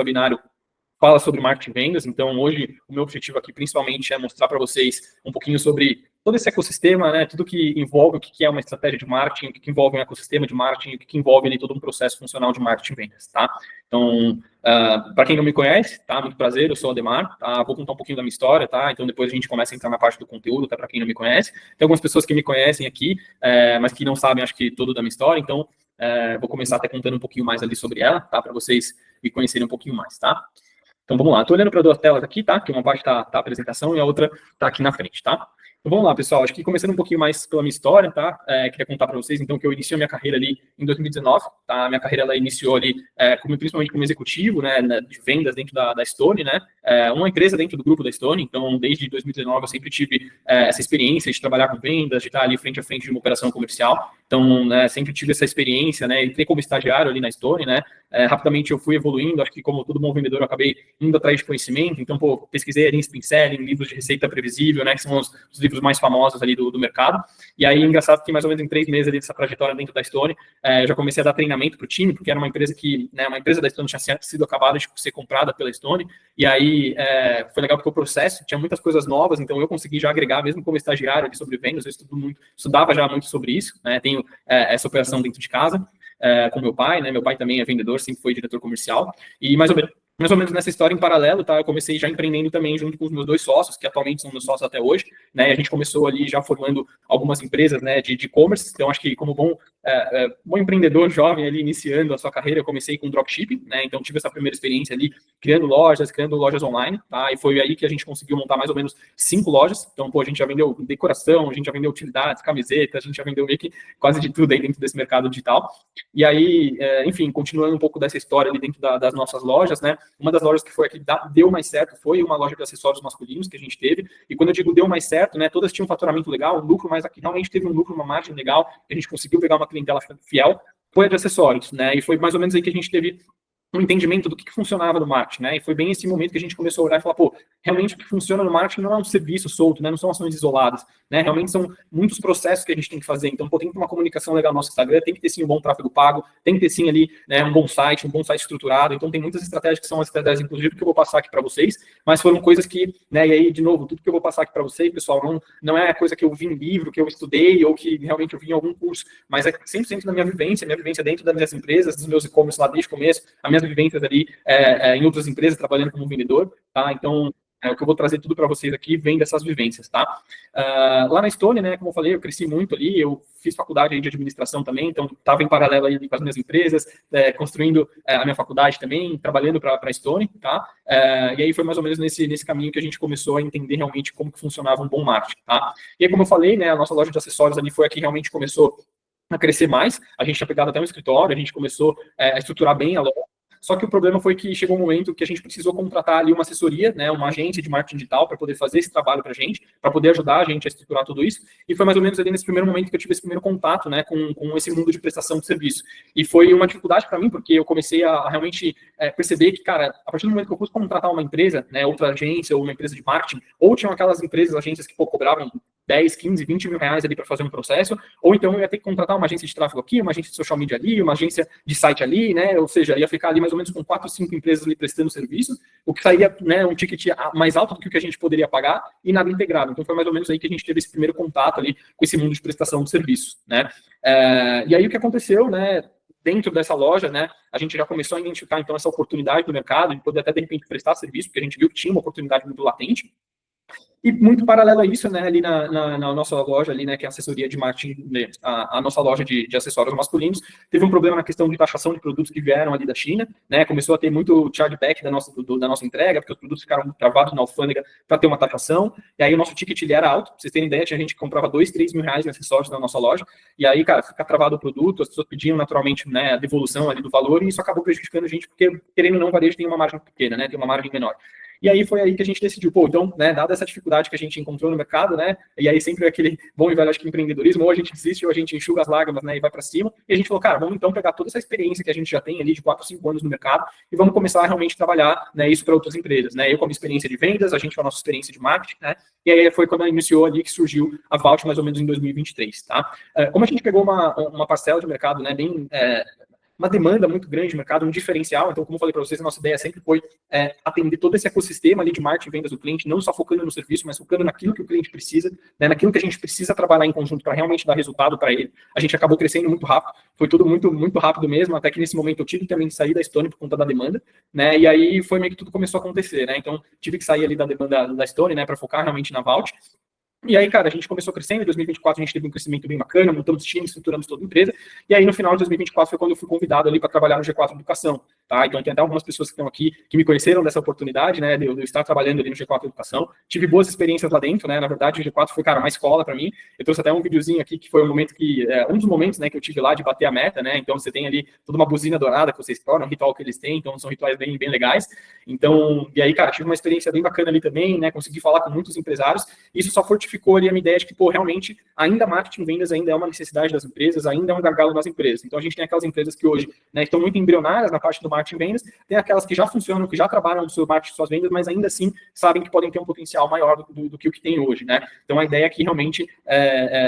webinário fala sobre marketing e vendas, então hoje o meu objetivo aqui principalmente é mostrar para vocês um pouquinho sobre todo esse ecossistema, né, tudo que envolve o que é uma estratégia de marketing, o que envolve um ecossistema de marketing, o que envolve ali todo um processo funcional de marketing e vendas, tá? Então, para quem não me conhece, tá, muito prazer, eu sou o Ademar, tá? Vou contar um pouquinho da minha história, tá? Então depois a gente começa a entrar na parte do conteúdo, tá? Para quem não me conhece. Tem algumas pessoas que me conhecem aqui, mas que não sabem, acho que, tudo da minha história, então vou começar até contando um pouquinho mais ali sobre ela, tá? Para vocês me conhecerem um pouquinho mais, tá? Então vamos lá, estou olhando para duas telas aqui, tá? Que uma parte tá a apresentação e a outra tá aqui na frente, tá? Então vamos lá, pessoal, acho que começando um pouquinho mais pela minha história, tá? Queria contar para vocês, então, que eu iniciei a minha carreira ali em 2019, tá? A minha carreira, ela iniciou ali, principalmente como executivo, né, de vendas dentro da Stone, né? Uma empresa dentro do grupo da Stone, então, desde 2019 eu sempre tive essa experiência de trabalhar com vendas, de estar ali frente a frente de uma operação comercial, então, né, sempre tive essa experiência, né? Entrei como estagiário ali na Stone, né? Rapidamente eu fui evoluindo, acho que como todo bom vendedor eu acabei indo atrás de conhecimento, então, pô, pesquisei ali em Spin Selling, livros de receita previsível, né, que são os livros mais famosos ali do mercado, e aí, engraçado que mais ou menos em 3 meses ali dessa trajetória dentro da Stone, eu já comecei a dar treinamento para o time, porque era uma empresa que, né, uma empresa da Stone tinha sido acabada de ser comprada pela Stone, e aí foi legal porque o processo tinha muitas coisas novas, então eu consegui já agregar, mesmo como estagiário ali sobre vendas, eu estudava já muito sobre isso, né, tenho essa operação dentro de casa, com meu pai, né? Meu pai também é vendedor, sempre foi diretor comercial, e mais ou menos nessa história em paralelo, tá? Eu comecei já empreendendo também junto com os meus 2 sócios, que atualmente são meus sócios até hoje, né? E a gente começou ali já formando algumas empresas, né, de e-commerce. Então, acho que como bom empreendedor jovem ali iniciando a sua carreira, eu comecei com dropshipping, né? Então, tive essa primeira experiência ali criando lojas online, tá? E foi aí que a gente conseguiu montar mais ou menos 5 lojas. Então, pô, a gente já vendeu decoração, a gente já vendeu utilidades, camisetas, a gente já vendeu meio que quase de tudo aí dentro desse mercado digital. E aí, enfim, continuando um pouco dessa história ali dentro das nossas lojas, né? Uma das lojas que foi aqui deu mais certo foi uma loja de acessórios masculinos que a gente teve. E quando eu digo deu mais certo, né? Todas tinham um faturamento legal, um lucro, mas aqui realmente teve um lucro, uma margem legal, que a gente conseguiu pegar uma clientela fiel, foi a de acessórios, né? E foi mais ou menos aí que a gente teve um entendimento do que funcionava no marketing, né? E foi bem esse momento que a gente começou a olhar e falar, pô, realmente o que funciona no marketing não é um serviço solto, né? Não são ações isoladas, né? Realmente são muitos processos que a gente tem que fazer. Então, pô, tem que ter uma comunicação legal no nosso Instagram, tem que ter sim um bom tráfego pago, tem que ter sim ali, né, um bom site estruturado. Então, tem muitas estratégias que são as estratégias, inclusive, que eu vou passar aqui para vocês, mas foram coisas que, né, e aí, de novo, tudo que eu vou passar aqui para vocês, pessoal, não é coisa que eu vi em livro, que eu estudei ou que realmente eu vi em algum curso, mas é 100% da minha vivência dentro das minhas empresas, dos meus e-commerce lá desde o começo, as minhas vivências ali em outras empresas, trabalhando como vendedor, tá? Então, o que eu vou trazer tudo para vocês aqui vem dessas vivências, tá? Lá na Stone, né, como eu falei, eu cresci muito ali, eu fiz faculdade aí de administração também, então estava em paralelo aí com as minhas empresas, construindo a minha faculdade também, trabalhando para a Stone, tá? E aí foi mais ou menos nesse caminho que a gente começou a entender realmente como que funcionava um bom marketing, tá? E aí, como eu falei, né, a nossa loja de acessórios ali foi a que realmente começou a crescer mais, a gente tinha pegado até um escritório, a gente começou a estruturar bem a loja. Só que o problema foi que chegou um momento que a gente precisou contratar ali uma assessoria, né, uma agência de marketing digital para poder fazer esse trabalho para a gente, para poder ajudar a gente a estruturar tudo isso. E foi mais ou menos ali nesse primeiro momento que eu tive esse primeiro contato, né, com esse mundo de prestação de serviço. E foi uma dificuldade para mim, porque eu comecei a realmente perceber que, cara, a partir do momento que eu fosse contratar uma empresa, né, outra agência ou uma empresa de marketing, ou tinham aquelas empresas, agências que cobravam 10, 15, 20 mil reais ali para fazer um processo, ou então eu ia ter que contratar uma agência de tráfego aqui, uma agência de social media ali, uma agência de site ali, né? Ou seja, ia ficar ali mais ou menos com 4, 5 empresas ali prestando serviço, o que sairia, né, um ticket mais alto do que o que a gente poderia pagar e nada integrado. Então foi mais ou menos aí que a gente teve esse primeiro contato ali com esse mundo de prestação de serviço, né? E aí o que aconteceu, né? Dentro dessa loja, né, a gente já começou a identificar então essa oportunidade do mercado de poder até de repente prestar serviço, porque a gente viu que tinha uma oportunidade muito latente. E muito paralelo a isso, né, ali na nossa loja, ali, né, que é a assessoria de marketing, né, a nossa loja de acessórios masculinos, teve um problema na questão de taxação de produtos que vieram ali da China, né, começou a ter muito chargeback da nossa entrega, porque os produtos ficaram travados na alfândega para ter uma taxação, e aí o nosso ticket ele era alto, pra vocês terem ideia, tinha gente que comprava 2, 3 mil reais em acessórios na nossa loja, e aí, cara, fica travado o produto, as pessoas pediam naturalmente, né, a devolução ali do valor, e isso acabou prejudicando a gente, porque, querendo ou não, o varejo tem uma margem pequena, né, tem uma margem menor. E aí foi aí que a gente decidiu, pô, então, né, dada essa dificuldade que a gente encontrou no mercado, né, e aí sempre aquele bom e velho, acho que empreendedorismo, ou a gente desiste, ou a gente enxuga as lágrimas, né, e vai para cima, e a gente falou, cara, vamos então pegar toda essa experiência que a gente já tem ali de 4, 5 anos no mercado, e vamos começar a realmente trabalhar, né, isso para outras empresas, né, eu com a minha experiência de vendas, a gente com a nossa experiência de marketing, né, e aí foi quando iniciou ali que surgiu a Vault mais ou menos em 2023, tá? Como a gente pegou uma parcela de mercado, né, bem uma demanda muito grande de mercado, um diferencial. Então, como eu falei para vocês, a nossa ideia sempre foi atender todo esse ecossistema ali de marketing e vendas do cliente, não só focando no serviço, mas focando naquilo que o cliente precisa, né, naquilo que a gente precisa trabalhar em conjunto para realmente dar resultado para ele. A gente acabou crescendo muito rápido, foi tudo muito, muito rápido mesmo, até que nesse momento eu tive também que sair da Stone por conta da demanda, né, e aí foi meio que tudo começou a acontecer, né, então tive que sair ali da demanda da Stone, né, para focar realmente na Vault. E aí, cara, a gente começou crescendo, em 2024 a gente teve um crescimento bem bacana, montamos time, estruturamos toda a empresa, e aí no final de 2024 foi quando eu fui convidado ali para trabalhar no G4 Educação, tá? Então tem até algumas pessoas que estão aqui que me conheceram dessa oportunidade, né, de eu estar trabalhando ali no G4 Educação, tive boas experiências lá dentro, né, na verdade o G4 foi, cara, uma escola para mim, eu trouxe até um videozinho aqui que foi um momento que, um dos momentos, né, que eu tive lá de bater a meta, né, então você tem ali toda uma buzina dourada que vocês tornam, um ritual que eles têm, então são rituais bem, bem legais, então, e aí, cara, tive uma experiência bem bacana ali também, né, consegui falar com muitos empresários, isso só fortificou ali a minha ideia de que, pô, realmente, ainda marketing e vendas ainda é uma necessidade das empresas, ainda é um gargalo nas empresas. Então, a gente tem aquelas empresas que hoje, né, estão muito embrionárias na parte do marketing e vendas, tem aquelas que já funcionam, que já trabalham no seu marketing e suas vendas, mas ainda assim sabem que podem ter um potencial maior do que o que tem hoje, né? Então, a ideia é que realmente,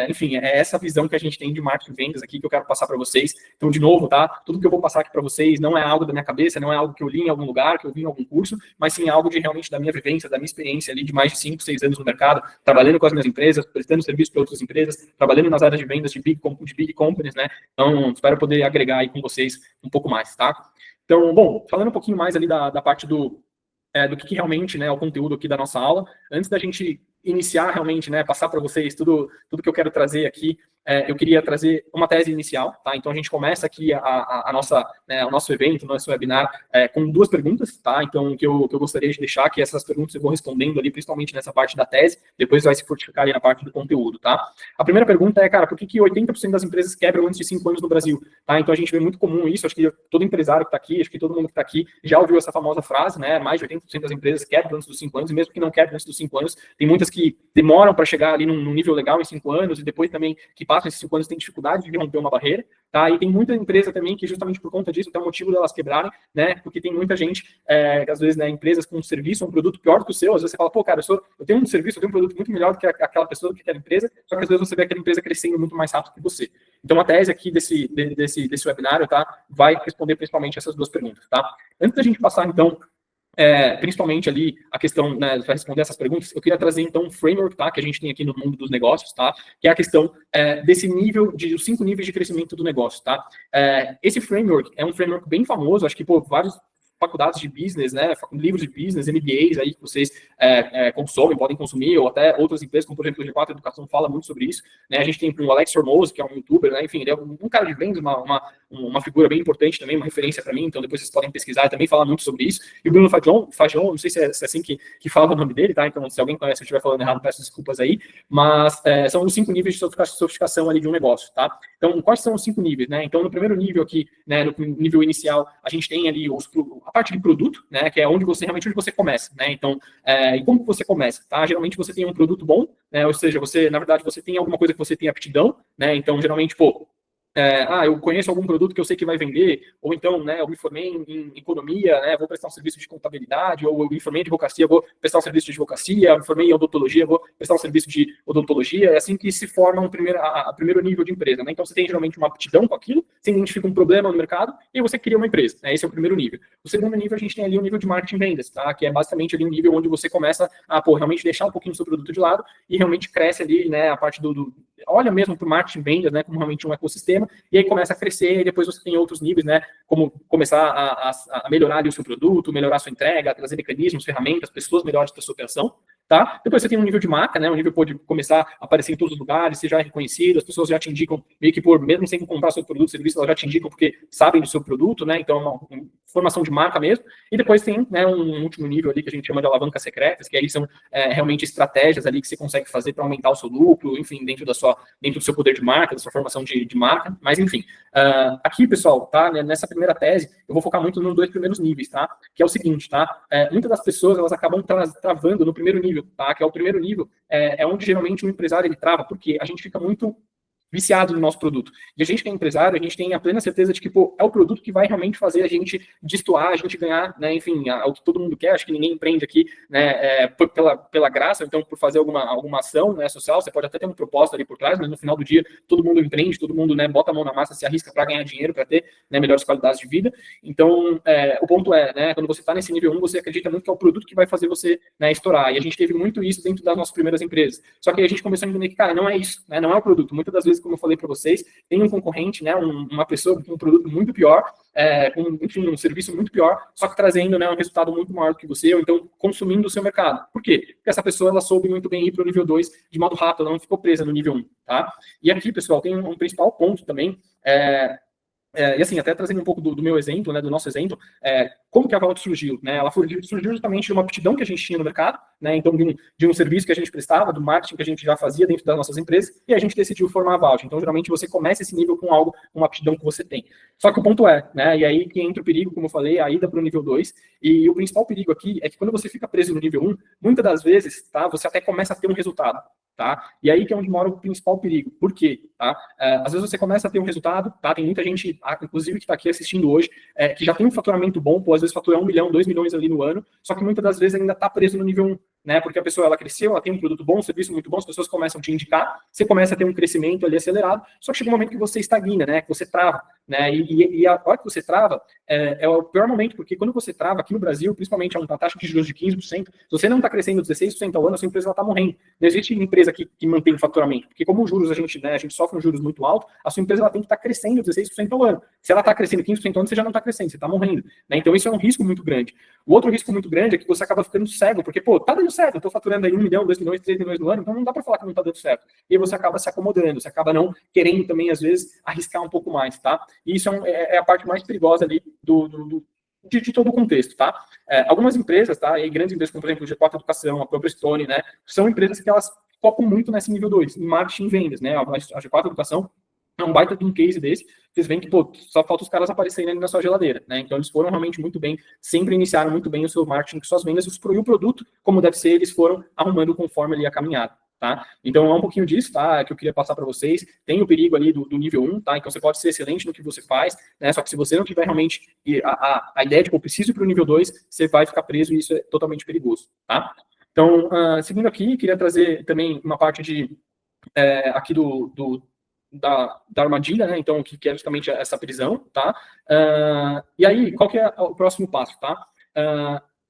enfim, é essa visão que a gente tem de marketing e vendas aqui que eu quero passar para vocês. Então, de novo, tá? Tudo que eu vou passar aqui para vocês não é algo da minha cabeça, não é algo que eu li em algum lugar, que eu vi em algum curso, mas sim algo de realmente da minha vivência, da minha experiência ali de mais de 5, 6 anos no mercado, trabalhando com as minhas empresas, prestando serviço para outras empresas, trabalhando nas áreas de vendas de big companies, né? Então, espero poder agregar aí com vocês um pouco mais, tá? Então, bom, falando um pouquinho mais ali da parte do que realmente, né, é o conteúdo aqui da nossa aula, antes da gente iniciar realmente, né, passar para vocês tudo que eu quero trazer aqui, eu queria trazer uma tese inicial, tá? Então a gente começa aqui a nossa, né, o nosso evento, o nosso webinar, com 2 perguntas, tá? Então que eu gostaria de deixar que essas perguntas eu vou respondendo ali, principalmente nessa parte da tese, depois vai se fortificar ali na parte do conteúdo, tá? A primeira pergunta é, cara, por que 80% das empresas quebram antes de 5 anos no Brasil? Tá? Então a gente vê muito comum isso, acho que todo empresário que está aqui, acho que todo mundo que está aqui já ouviu essa famosa frase, né? Mais de 80% das empresas quebram antes dos 5 anos, e mesmo que não quebram antes dos 5 anos, tem muitas que demoram para chegar ali num nível legal em 5 anos, e depois também que passam esses 5 anos têm dificuldade de romper uma barreira, tá? E tem muita empresa também que justamente por conta disso, até o motivo delas quebrarem, né? Porque tem muita gente, às vezes, né, empresas com um serviço, um produto pior do que o seu, às vezes você fala, pô, cara, eu tenho um serviço, eu tenho um produto muito melhor do que aquela pessoa, do que aquela empresa, só que às vezes você vê aquela empresa crescendo muito mais rápido que você. Então a tese aqui desse webinário, tá? Vai responder principalmente essas 2 perguntas, tá? Antes da gente passar, então, principalmente ali a questão, né, para responder essas perguntas, eu queria trazer então um framework, tá, que a gente tem aqui no mundo dos negócios, tá, que é a questão desse nível, os 5 níveis de crescimento do negócio, tá. Esse framework é um framework bem famoso, acho que por vários faculdades de business, né, livros de business, MBAs aí que vocês consomem, podem consumir, ou até outras empresas, como por exemplo o G4 Educação fala muito sobre isso, né, a gente tem o Alex Hormozi, que é um youtuber, né, enfim, ele é um cara de vendas, uma figura bem importante também, uma referência para mim, então depois vocês podem pesquisar e também falar muito sobre isso, e o Bruno Fajon, não sei se é assim que fala o nome dele, tá, então se alguém conhece, se eu estiver falando errado, peço desculpas aí, mas são os 5 níveis de sofisticação ali de um negócio, tá, então quais são os 5 níveis, né, então no primeiro nível aqui, né, no nível inicial, a gente tem ali a parte de produto, né, que é onde você começa, né, então, e como você começa, tá, geralmente você tem um produto bom, né, ou seja, na verdade, você tem alguma coisa que você tem aptidão, né, então, geralmente, pô, eu conheço algum produto que eu sei que vai vender, ou então, né, eu me formei em economia, né, vou prestar um serviço de contabilidade, ou eu me formei em advocacia, vou prestar um serviço de advocacia, eu me formei em odontologia, vou prestar um serviço de odontologia, é assim que se forma primeiro nível de empresa, né, então você tem geralmente uma aptidão com aquilo, você identifica um problema no mercado, e você cria uma empresa, né, esse é o primeiro nível. O segundo nível, a gente tem ali o nível de marketing e vendas, tá, que é basicamente ali um nível onde você começa a, realmente deixar um pouquinho do seu produto de lado, e realmente cresce ali, né, a parte olha mesmo para o marketing e vendas, né, como realmente um ecossistema, e aí começa a crescer, e depois você tem outros níveis, né, como começar a melhorar ali o seu produto, melhorar a sua entrega, trazer mecanismos, ferramentas, pessoas melhores para a sua operação, tá? Depois você tem um nível de marca, né, um nível que pode começar a aparecer em todos os lugares, você já é reconhecido, as pessoas já te indicam, meio que mesmo sem comprar seu produto, serviço, elas já te indicam porque sabem do seu produto, né, então é uma formação de marca mesmo, e depois tem, né, um último nível ali que a gente chama de alavancas secretas, que aí são realmente estratégias ali que você consegue fazer para aumentar o seu lucro, enfim, dentro do seu poder de marca, da sua formação de marca, mas enfim. Aqui, pessoal, tá, nessa primeira tese, eu vou focar muito nos 2 primeiros níveis, tá, que é o seguinte, tá, muitas das pessoas, elas acabam travando no primeiro nível, tá, que é o primeiro nível, onde geralmente o empresário, ele trava, porque a gente fica muito viciado no nosso produto. E a gente que é empresário, a gente tem a plena certeza de que, pô, é o produto que vai realmente fazer a gente destoar, a gente ganhar, né, enfim, o que todo mundo quer. Acho que ninguém empreende aqui, né, pela graça, então por fazer alguma ação, né, social. Você pode até ter um propósito ali por trás, mas no final do dia todo mundo empreende, todo mundo, né, bota a mão na massa, se arrisca para ganhar dinheiro, para ter, né, melhores qualidades de vida. Então, o ponto é, né, quando você está nesse nível 1, você acredita muito que é o produto que vai fazer você, né, estourar. E a gente teve muito isso dentro das nossas primeiras empresas. Só que aí a gente começou a entender que, cara, não é isso, né, não é o produto. Muitas das vezes, como eu falei para vocês, tem um concorrente, né, uma pessoa com um produto muito pior, com, enfim, um serviço muito pior, só que trazendo, né, um resultado muito maior do que você, ou então consumindo o seu mercado. Por quê? Porque essa pessoa, ela soube muito bem ir para o nível 2 de modo rápido, ela não ficou presa no nível 1, tá? E aqui, pessoal, tem um principal ponto também, e assim, até trazendo um pouco do meu exemplo, né, do nosso exemplo, como que a Vault surgiu, né? Ela surgiu justamente de uma aptidão que a gente tinha no mercado, né? Então, de um serviço que a gente prestava, do marketing que a gente já fazia dentro das nossas empresas, e a gente decidiu formar a Vault. Então, geralmente, você começa esse nível com algo, uma aptidão que você tem. Só que o ponto né? E aí que entra o perigo, como eu falei, a ida para o nível 2, e o principal perigo aqui é que quando você fica preso no nível 1, muitas das vezes, tá? Você até começa a ter um resultado. Tá? E aí que é onde mora o principal perigo. Por quê? Tá? Às vezes você começa a ter um resultado, tá? Tem muita gente, inclusive, que está aqui assistindo hoje, que já tem um faturamento bom, pô, às vezes fatura 1 milhão, 2 milhões ali no ano, só que muitas das vezes ainda está preso no nível 1, né? Porque a pessoa, ela cresceu, ela tem um produto bom, um serviço muito bom, as pessoas começam a te indicar, você começa a ter um crescimento ali acelerado, só que chega um momento que você estagna, né? Que você trava, né? E a hora que você trava é o pior momento, porque quando você trava aqui no Brasil, principalmente a uma taxa de juros de 15%, se você não está crescendo 16% ao ano, a sua empresa está morrendo. Não existe empresa que mantém faturamento, porque como os juros a gente sofre um juros muito alto, a sua empresa ela tem que estar crescendo 16% ao ano. Se ela está crescendo 15% ao ano, você já não está crescendo, você está morrendo, né? Então isso é um risco muito grande. O outro risco muito grande é que você acaba ficando cego, porque, pô, tá dando certo, eu tô faturando aí 1 milhão, 2 milhões, 3 milhões no ano, então não dá para falar que não tá dando certo. E aí você acaba se acomodando, você acaba não querendo também, às vezes, arriscar um pouco mais, tá? E isso é a parte mais perigosa ali de todo o contexto, tá? Algumas empresas, tá? E grandes empresas, como por exemplo o G4 Educação, a própria Stone, né? São empresas que elas focam muito nesse nível 2, em marketing e vendas, né? A G4 Educação é um baita de um case desse, vocês veem que, pô, só falta os caras aparecerem ali na sua geladeira, né? Então eles foram realmente muito bem, sempre iniciaram muito bem o seu marketing, suas vendas, e o produto, como deve ser, eles foram arrumando conforme ali a caminhada. Tá? Então é um pouquinho disso, tá? Que eu queria passar para vocês. Tem o perigo ali do nível 1, tá? Então você pode ser excelente no que você faz, né? Só que se você não tiver realmente a ideia de que eu preciso ir para o nível 2, você vai ficar preso e isso é totalmente perigoso, tá? Então, seguindo aqui, queria trazer também uma parte aqui da armadilha, né? Então, que é justamente essa prisão, tá? E aí, qual que é o próximo passo, tá?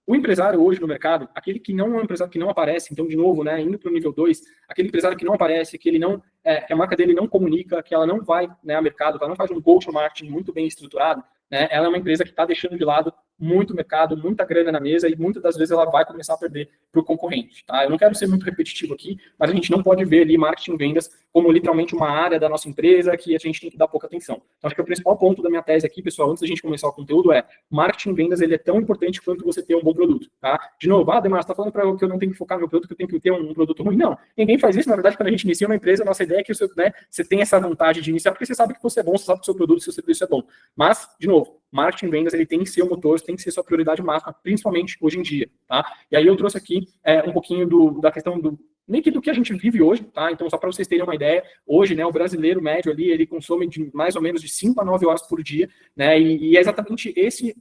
O empresário hoje no mercado, aquele que não é um empresário que não aparece, então, de novo, né, indo para o nível 2, aquele empresário que não aparece, que ele não, que a marca dele não comunica, que ela não vai, né, ao mercado, que ela não faz um go-to-marketing muito bem estruturado, né, ela é uma empresa que está deixando de lado muito mercado, muita grana na mesa, e muitas das vezes ela vai começar a perder para o concorrente, tá? Eu não quero ser muito repetitivo aqui, mas a gente não pode ver ali marketing e vendas como literalmente uma área da nossa empresa que a gente tem que dar pouca atenção. Então, acho que o principal ponto da minha tese aqui, pessoal, antes da gente começar o conteúdo, marketing e vendas, ele é tão importante quanto você ter um bom produto, tá? De novo, Demar, você está falando para eu que eu não tenho que focar no meu produto, que eu tenho que ter um produto ruim? Não, ninguém faz isso. Na verdade, quando a gente inicia uma empresa, a nossa ideia é que você tem essa vontade de iniciar, porque você sabe que você é bom, você sabe que o seu produto, seu serviço é bom. Mas, de novo, marketing e vendas, ele tem que ser o motor, tem que ser sua prioridade máxima, principalmente hoje em dia, tá? E aí eu trouxe aqui um pouquinho da questão meio que do que a gente vive hoje, tá? Então, só para vocês terem uma ideia, hoje, né, o brasileiro médio ali, ele consome mais ou menos de 5 a 9 horas por dia, né? E é exatamente esse,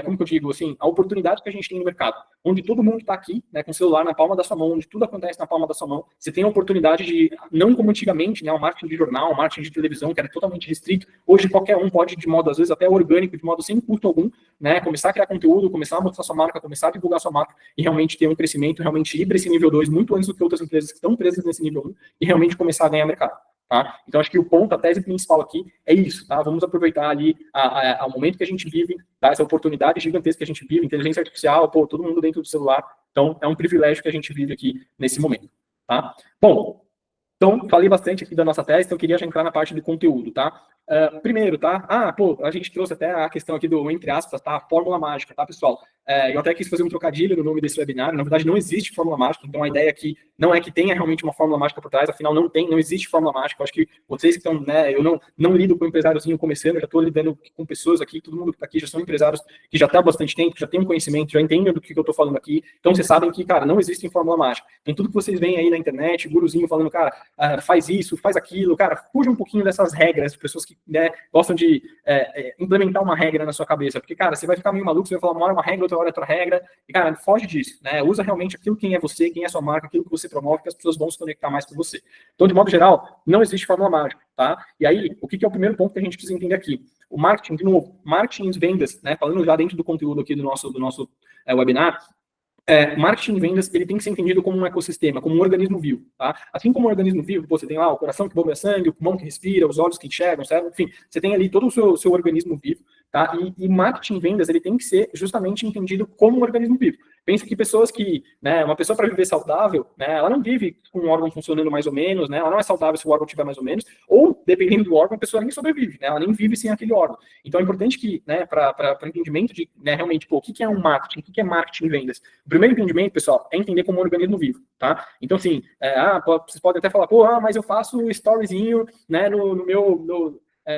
como que eu digo, assim, a oportunidade que a gente tem no mercado, onde todo mundo está aqui, né, com o celular na palma da sua mão, onde tudo acontece na palma da sua mão, você tem a oportunidade de, não como antigamente, né, o marketing de jornal, o marketing de televisão, que era totalmente restrito, hoje qualquer um pode, de modo, às vezes, até orgânico, de modo sem custo algum, né, começar a criar conteúdo, começar a mostrar sua marca, começar a divulgar sua marca, e realmente ter um crescimento, realmente ir para esse nível 2 muito antes do que outras empresas que estão presas nesse nível 1, e realmente começar a ganhar mercado. Tá? Então, acho que o ponto, a tese principal aqui é isso, tá? Vamos aproveitar ali o momento que a gente vive, tá? Essa oportunidade gigantesca que a gente vive, inteligência artificial, pô, todo mundo dentro do celular. Então, é um privilégio que a gente vive aqui nesse momento, tá? Bom, então, falei bastante aqui da nossa tese, então eu queria já entrar na parte do conteúdo, tá? Primeiro, tá? A gente trouxe até a questão aqui do, entre aspas, tá? A fórmula mágica, tá, pessoal? eu até quis fazer um trocadilho no nome desse webinar. Na verdade, não existe fórmula mágica, então a ideia aqui não é que tenha realmente uma fórmula mágica por trás, afinal não existe fórmula mágica. Eu acho que vocês que estão, né, eu não lido com empresáriozinho começando, eu já estou lidando com pessoas aqui, todo mundo que está aqui já são empresários que já estão há bastante tempo, já tem um conhecimento, já entendem do que eu estou falando aqui, então vocês sabem que, cara, não existe fórmula mágica. Tem tudo que vocês veem aí na internet, guruzinho falando, cara, faz isso, faz aquilo, cara, fuja um pouquinho dessas regras, pessoas que, né, gostam de implementar uma regra na sua cabeça, porque, cara, você vai ficar meio maluco, você vai falar uma hora uma regra, outra hora outra regra, e, cara, foge disso, né, usa realmente aquilo quem é você, quem é a sua marca, aquilo que você promove, que as pessoas vão se conectar mais com você. Então, de modo geral, não existe fórmula mágica, tá? E aí, o que é o primeiro ponto que a gente precisa entender aqui? O marketing, de novo, marketing e vendas, né, falando já dentro do conteúdo aqui do nosso webinar, marketing e vendas, ele tem que ser entendido como um ecossistema, como um organismo vivo, tá? Assim como um organismo vivo, você tem lá o coração que bombeia sangue, o pulmão que respira, os olhos que enxergam, certo? Enfim, você tem ali todo o seu organismo vivo, tá? E marketing e vendas, ele tem que ser justamente entendido como um organismo vivo. Pensa que pessoas que, né, uma pessoa para viver saudável, né, ela não vive com um órgão funcionando mais ou menos, né, ela não é saudável se o órgão estiver mais ou menos, ou, dependendo do órgão, a pessoa nem sobrevive, né, ela nem vive sem aquele órgão. Então, é importante que, né, para entendimento de, né, realmente, pô, o que é um marketing, o que é marketing e vendas? O primeiro entendimento, pessoal, é entender como um organismo vivo, tá? Então, assim, vocês podem até falar, pô, mas eu faço um storyzinho, né,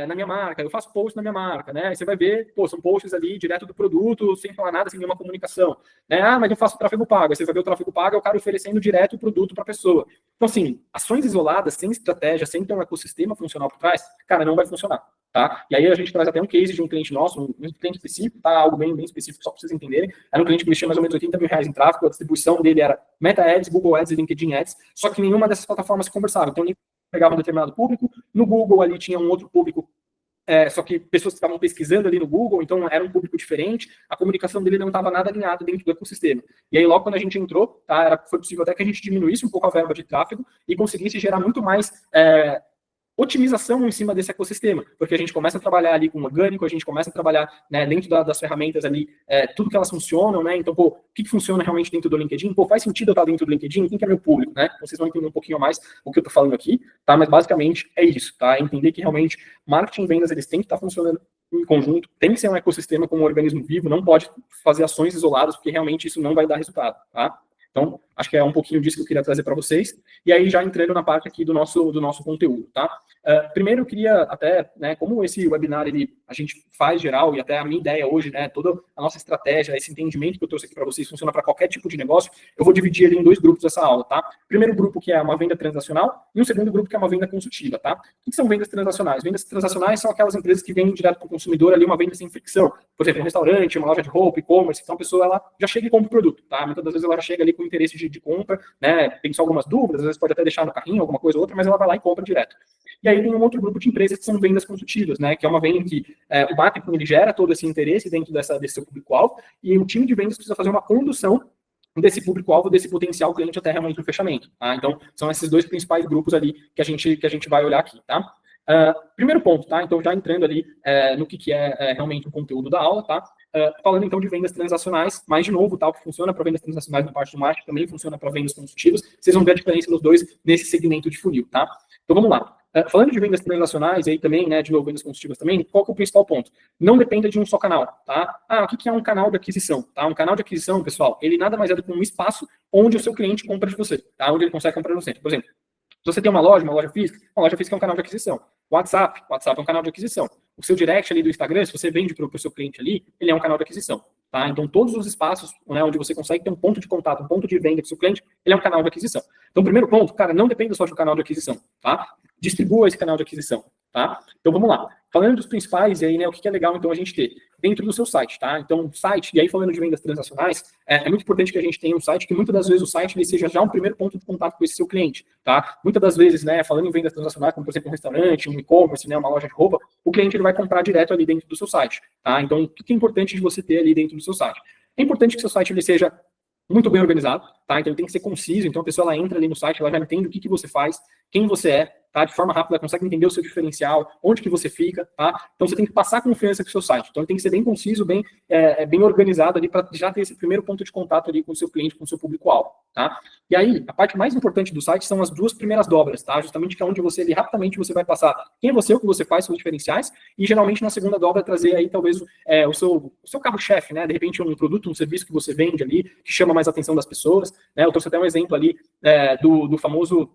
na minha marca, eu faço post na minha marca, né? Aí você vai ver, pô, são posts ali direto do produto, sem falar nada, sem nenhuma comunicação, né? Mas eu faço tráfego pago. Aí você vai ver o tráfego pago, é o cara oferecendo direto o produto para a pessoa. Então, assim, ações isoladas, sem estratégia, sem ter um ecossistema funcional por trás, cara, não vai funcionar, tá? E aí a gente traz até um case de um cliente nosso, um cliente específico, tá? Algo bem específico, só para vocês entenderem. Era um cliente que mexia mais ou menos R$80 mil em tráfego, a distribuição dele era Meta Ads, Google Ads e LinkedIn Ads, só que nenhuma dessas plataformas se conversava. Então, ele pegava um determinado público, no Google ali tinha um outro público, só que pessoas que estavam pesquisando ali no Google, então era um público diferente, a comunicação dele não estava nada alinhada dentro do ecossistema. E aí, logo quando a gente entrou, tá, foi possível até que a gente diminuísse um pouco a verba de tráfego e conseguisse gerar muito mais otimização em cima desse ecossistema, porque a gente começa a trabalhar ali com orgânico, a gente começa a trabalhar, né, dentro das ferramentas ali, tudo que elas funcionam, né, então, pô, o que funciona realmente dentro do LinkedIn? Pô, faz sentido eu estar dentro do LinkedIn? Quem que é meu público, né? Vocês vão entender um pouquinho mais o que eu tô falando aqui, tá? Mas basicamente é isso, tá? Entender que realmente marketing e vendas, eles têm que estar funcionando em conjunto, tem que ser um ecossistema como um organismo vivo, não pode fazer ações isoladas, porque realmente isso não vai dar resultado, tá? Então, acho que é um pouquinho disso que eu queria trazer para vocês. E aí, já entrando na parte aqui do nosso conteúdo, tá? Primeiro, eu queria até, né, como esse webinar, a gente faz geral, e até a minha ideia hoje, né, toda a nossa estratégia, esse entendimento que eu trouxe aqui para vocês, funciona para qualquer tipo de negócio, eu vou dividir ele em dois grupos essa aula, tá? Primeiro grupo, que é uma venda transacional, e um segundo grupo, que é uma venda consultiva, tá? O que são vendas transacionais? Vendas transacionais são aquelas empresas que vendem direto para o consumidor ali uma venda sem fricção. Por exemplo, um restaurante, uma loja de roupa, e-commerce, então a pessoa, ela já chega e compra o produto, tá? Muitas das vezes ela já chega ali com interesse de compra, né? Tem só algumas dúvidas, às vezes pode até deixar no carrinho, alguma coisa ou outra, mas ela vai lá e compra direto. E aí tem um outro grupo de empresas que são vendas consultivas, né? Que é uma venda em que o marketing, ele gera todo esse interesse dentro desse seu público-alvo, e o time de vendas precisa fazer uma condução desse público-alvo, desse potencial cliente até realmente o fechamento, tá? Então, são esses dois principais grupos ali que a gente vai olhar aqui, tá? Primeiro ponto, tá? Então, já entrando ali no que é realmente o conteúdo da aula, tá? Falando então de vendas transacionais, mas de novo, tá? O que funciona para vendas transacionais na parte do marketing também funciona para vendas consultivas. Vocês vão ver a diferença dos dois nesse segmento de funil, tá? Então, vamos lá. Falando de vendas transacionais, aí também, né, de novo, vendas consultivas também, qual que é o principal ponto? Não dependa de um só canal, tá? O que é um canal de aquisição, tá? Um canal de aquisição, pessoal, ele nada mais é do que um espaço onde o seu cliente compra de você, tá? Onde ele consegue comprar de você. Por exemplo, se você tem uma loja física é um canal de aquisição. WhatsApp é um canal de aquisição. O seu direct ali do Instagram, se você vende para o seu cliente ali, ele é um canal de aquisição, tá? Então, todos os espaços, né, onde você consegue ter um ponto de contato, um ponto de venda do seu cliente, ele é um canal de aquisição. Então, primeiro ponto, cara, não dependa só do canal de aquisição, tá? Distribua esse canal de aquisição, tá? Então, vamos lá. Falando dos principais, e aí, né, o que é legal, então, a gente ter dentro do seu site, tá? Então, site, e aí falando de vendas transacionais, é muito importante que a gente tenha um site, que muitas das vezes o site ele seja já um primeiro ponto de contato com esse seu cliente, tá? Muitas das vezes, né, falando em vendas transacionais, como, por exemplo, um restaurante, um e-commerce, né, uma loja de roupa, o cliente ele vai comprar direto ali dentro do seu site, tá? Então, o que é importante de você ter ali dentro do seu site? É importante que o seu site ele seja muito bem organizado, tá? Então, ele tem que ser conciso, então a pessoa ela entra ali no site, ela já entende o que você faz, quem você é, tá? De forma rápida, consegue entender o seu diferencial, onde que você fica, tá? Então você tem que passar confiança com o seu site. Então ele tem que ser bem conciso, bem organizado ali para já ter esse primeiro ponto de contato ali com o seu cliente, com o seu público-alvo, tá? E aí, a parte mais importante do site são as duas primeiras dobras, tá? Justamente que é onde você ali rapidamente você vai passar quem é você, o que você faz, seus diferenciais, e geralmente na segunda dobra trazer aí talvez o seu carro-chefe, né? De repente um produto, um serviço que você vende ali, que chama mais a atenção das pessoas, né? Eu trouxe até um exemplo ali do famoso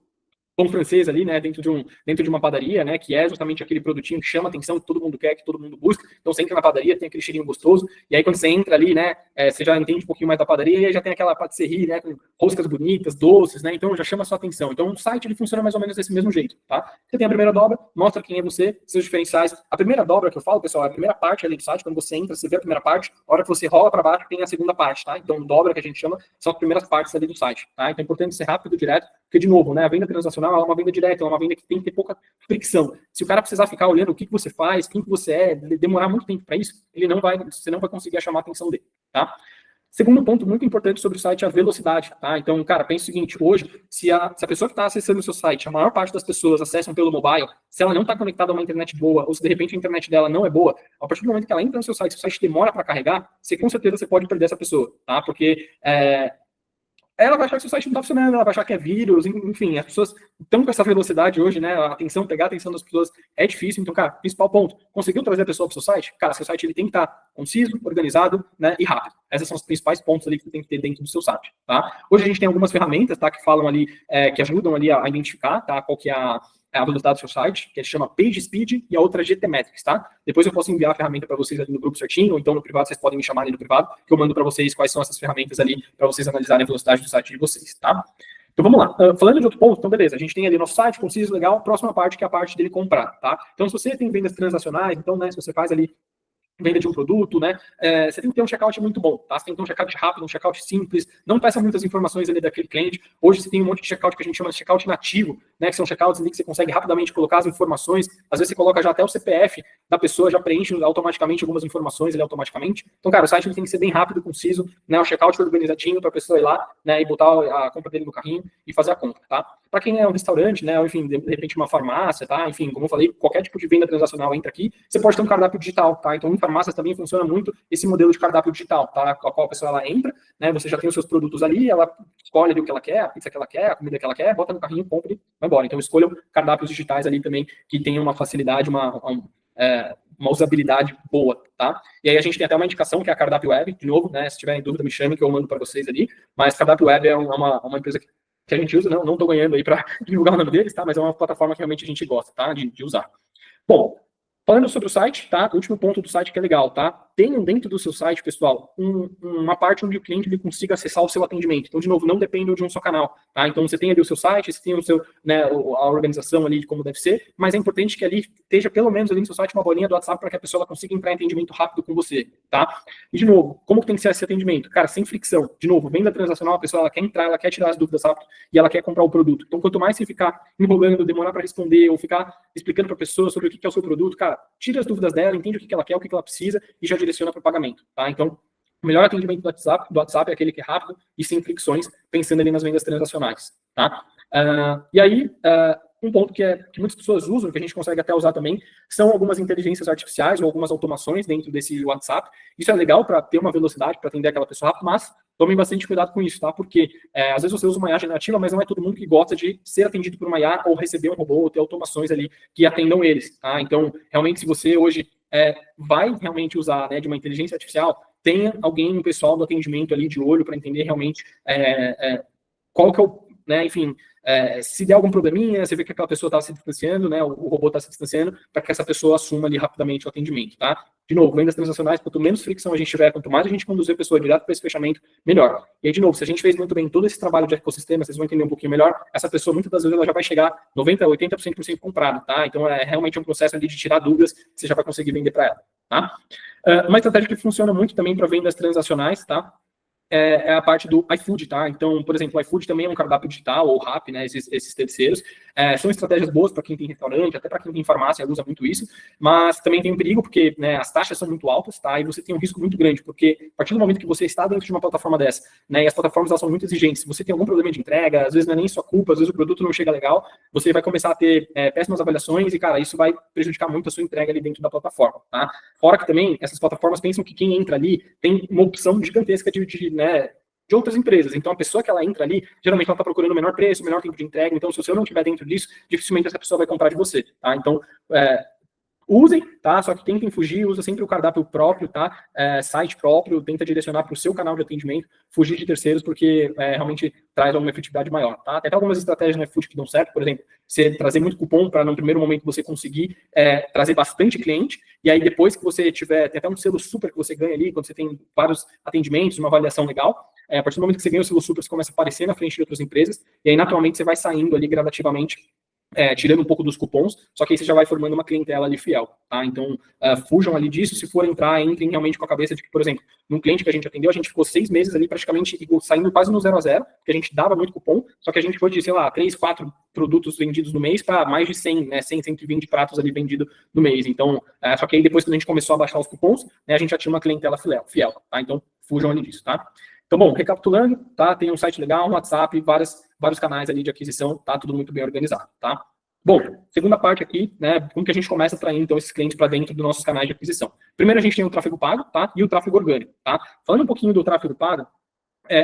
pão francês ali, né, dentro de uma padaria, né, que é justamente aquele produtinho que chama a atenção, que todo mundo quer, que todo mundo busca. Então você entra na padaria, tem aquele cheirinho gostoso, e aí quando você entra ali, né, você já entende um pouquinho mais da padaria, e aí já tem aquela patisserie, né, com roscas bonitas, doces, né, então já chama a sua atenção. Então o site, ele funciona mais ou menos desse mesmo jeito, tá? Você tem a primeira dobra, mostra quem é você, seus diferenciais. A primeira dobra que eu falo, pessoal, é a primeira parte ali do site, quando você entra, você vê a primeira parte, a hora que você rola para baixo, tem a segunda parte, tá? Então dobra, que a gente chama, são as primeiras partes ali do site, tá? Então é importante ser rápido, direto, porque, de novo, né, a venda transacional é uma venda direta, é uma venda que tem que ter pouca fricção. Se o cara precisar ficar olhando o que você faz, quem que você é, demorar muito tempo para isso, você não vai conseguir chamar a atenção dele, tá? Segundo ponto muito importante sobre o site é a velocidade, tá? Então, cara, pensa o seguinte, hoje, se a pessoa que está acessando o seu site, a maior parte das pessoas acessam pelo mobile, se ela não está conectada a uma internet boa, ou se de repente a internet dela não é boa, a partir do momento que ela entra no seu site, se o site demora para carregar, com certeza você pode perder essa pessoa, tá? Porque ela vai achar que seu site não está funcionando, ela vai achar que é vírus, enfim, as pessoas estão com essa velocidade hoje, né? Pegar a atenção das pessoas é difícil. Então, cara, principal ponto, conseguiu trazer a pessoa para o seu site? Cara, seu site ele tem que estar conciso, organizado, né, e rápido. Esses são os principais pontos ali que você tem que ter dentro do seu site, tá? Hoje a gente tem algumas ferramentas, tá, que falam ali, que ajudam ali a identificar, tá, qual que é a velocidade do seu site, que se chama PageSpeed, e a outra é GTmetrix, tá? Depois eu posso enviar a ferramenta para vocês ali no grupo certinho, ou então no privado vocês podem me chamar ali no privado, que eu mando para vocês quais são essas ferramentas ali, para vocês analisarem a velocidade do site de vocês, tá? Então vamos lá. Falando de outro ponto, então beleza, a gente tem ali nosso site, conciso, legal, próxima parte que é a parte dele comprar, tá? Então se você tem vendas transacionais, então, né, se você faz ali venda de um produto, né? Você tem que ter um checkout muito bom, tá? Você tem que ter um checkout rápido, um checkout simples, não peça muitas informações ali daquele cliente. Hoje você tem um monte de checkout que a gente chama de checkout nativo, né? Que são checkouts ali que você consegue rapidamente colocar as informações. Às vezes você coloca já até o CPF da pessoa, já preenche automaticamente algumas informações ali automaticamente. Então, cara, o site ele tem que ser bem rápido, conciso, né? O checkout organizadinho para a pessoa ir lá, né? E botar a compra dele no carrinho e fazer a compra, tá? Para quem é um restaurante, né? Ou, enfim, de repente uma farmácia, tá? Enfim, como eu falei, qualquer tipo de venda transacional entra aqui. Você pode ter um cardápio digital, tá? Então, em farmácias também funciona muito esse modelo de cardápio digital, tá? A qual a pessoa ela entra, né? Você já tem os seus produtos ali, ela escolhe ali o que ela quer, a pizza que ela quer, a comida que ela quer, bota no carrinho, compra e vai embora. Então, escolham cardápios digitais ali também que tenham uma facilidade, uma usabilidade boa, tá? E aí a gente tem até uma indicação que é a Cardápio Web, de novo, né? Se tiverem dúvida, me chamem que eu mando para vocês ali. Mas Cardápio Web é uma empresa que a gente usa, não estou ganhando aí para divulgar o nome deles, tá? Mas é uma plataforma que realmente a gente gosta, tá? De usar. Bom, falando sobre o site, tá? O último ponto do site que é legal, tá? Tenham dentro do seu site, pessoal, uma parte onde o cliente ele consiga acessar o seu atendimento. Então, de novo, não dependam de um só canal, tá? Então, você tem ali o seu site, você tem o seu, né, a organização ali de como deve ser, mas é importante que ali esteja pelo menos ali no seu site uma bolinha do WhatsApp para que a pessoa consiga entrar em atendimento rápido com você, tá? E, de novo, como que tem que ser esse atendimento? Cara, sem fricção. De novo, venda transacional, a pessoa ela quer entrar, ela quer tirar as dúvidas rápido e ela quer comprar o produto. Então, quanto mais você ficar enrolando, demorar para responder ou ficar explicando para a pessoa sobre o que é o seu produto, cara, tira as dúvidas dela, entende o que ela quer, o que ela precisa e já direciona para o pagamento, tá? Então, o melhor atendimento do WhatsApp é aquele que é rápido e sem fricções, pensando ali nas vendas transacionais, tá? E aí, um ponto que muitas pessoas usam, que a gente consegue até usar também, são algumas inteligências artificiais ou algumas automações dentro desse WhatsApp. Isso é legal para ter uma velocidade, para atender aquela pessoa rápido, mas tomem bastante cuidado com isso, tá? Porque às vezes você usa uma IA generativa, mas não é todo mundo que gosta de ser atendido por uma IA ou receber um robô ou ter automações ali que atendam eles, tá? Então, realmente, se você hoje vai realmente usar, né, de uma inteligência artificial, tenha alguém, um pessoal do atendimento ali de olho para entender realmente qual que é o, né, enfim, se der algum probleminha, você vê que aquela pessoa está se distanciando, né, o robô está se distanciando, para que essa pessoa assuma ali rapidamente o atendimento, tá? De novo, vendas transacionais, quanto menos fricção a gente tiver, quanto mais a gente conduzir a pessoa direto para esse fechamento, melhor. E aí, de novo, se a gente fez muito bem todo esse trabalho de ecossistema, vocês vão entender um pouquinho melhor, essa pessoa, muitas das vezes, ela já vai chegar 90%, 80% comprada, tá? Então, é realmente um processo ali de tirar dúvidas, que você já vai conseguir vender para ela, tá? Uma estratégia que funciona muito também para vendas transacionais, tá? É a parte do iFood, tá? Então, por exemplo, o iFood também é um cardápio digital, ou RAP, né? Esses terceiros. são estratégias boas para quem tem restaurante, até para quem tem farmácia, usa muito isso, mas também tem um perigo, porque, né, as taxas são muito altas, tá? E você tem um risco muito grande, porque a partir do momento que você está dentro de uma plataforma dessa, né, e as plataformas elas são muito exigentes, se você tem algum problema de entrega, às vezes não é nem sua culpa, às vezes o produto não chega legal, você vai começar a ter péssimas avaliações e, cara, isso vai prejudicar muito a sua entrega ali dentro da plataforma, tá? Fora que também, essas plataformas pensam que quem entra ali tem uma opção gigantesca de outras empresas. Então, a pessoa que ela entra ali, geralmente ela está procurando o menor preço, o menor tempo de entrega. Então, se você não estiver dentro disso, dificilmente essa pessoa vai comprar de você, tá? Então, usem, tá? Só que tentem fugir, usa sempre o cardápio próprio, tá? Site próprio, tenta direcionar para o seu canal de atendimento, fugir de terceiros, porque realmente traz uma efetividade maior, tá? Tem até algumas estratégias no iFood que dão certo, por exemplo, você trazer muito cupom para no primeiro momento você conseguir trazer bastante cliente, e aí depois que você tiver, tem até um selo super que você ganha ali, quando você tem vários atendimentos, uma avaliação legal, a partir do momento que você ganha o selo super, você começa a aparecer na frente de outras empresas, e aí naturalmente você vai saindo ali gradativamente, tirando um pouco dos cupons, só que aí você já vai formando uma clientela ali fiel, tá? Então, fujam ali disso, se for entrar, entrem realmente com a cabeça de que, por exemplo, num cliente que a gente atendeu, a gente ficou 6 meses ali praticamente saindo quase no 0 a 0, porque a gente dava muito cupom, só que a gente foi de, sei lá, 3, 4 produtos vendidos no mês para mais de 100, né, 100, 120 pratos ali vendidos no mês. Então, só que aí depois que a gente começou a baixar os cupons, né, a gente já tinha uma clientela fiel, tá? Então, fujam ali disso, tá? Então, bom, recapitulando, tá? Tem um site legal, um WhatsApp, vários canais ali de aquisição, tá? Tudo muito bem organizado, tá? Bom, segunda parte aqui, né? Como que a gente começa a atrair, então, esses clientes para dentro dos nossos canais de aquisição? Primeiro, a gente tem o tráfego pago, tá? E o tráfego orgânico, tá? Falando um pouquinho do tráfego pago,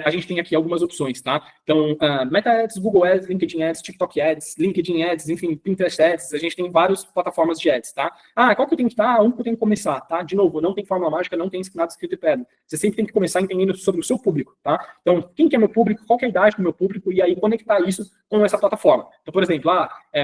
a gente tem aqui algumas opções, tá? Então, Meta Ads, Google Ads, LinkedIn Ads, TikTok Ads, LinkedIn Ads, enfim, Pinterest Ads, a gente tem várias plataformas de ads, tá? Qual que eu tenho que estar? Onde que eu tenho que começar, tá? De novo, não tem fórmula mágica, não tem nada escrito em pedra. Você sempre tem que começar entendendo sobre o seu público, tá? Então, quem que é meu público, qual que é a idade do meu público, e aí conectar isso com essa plataforma. Então, por exemplo,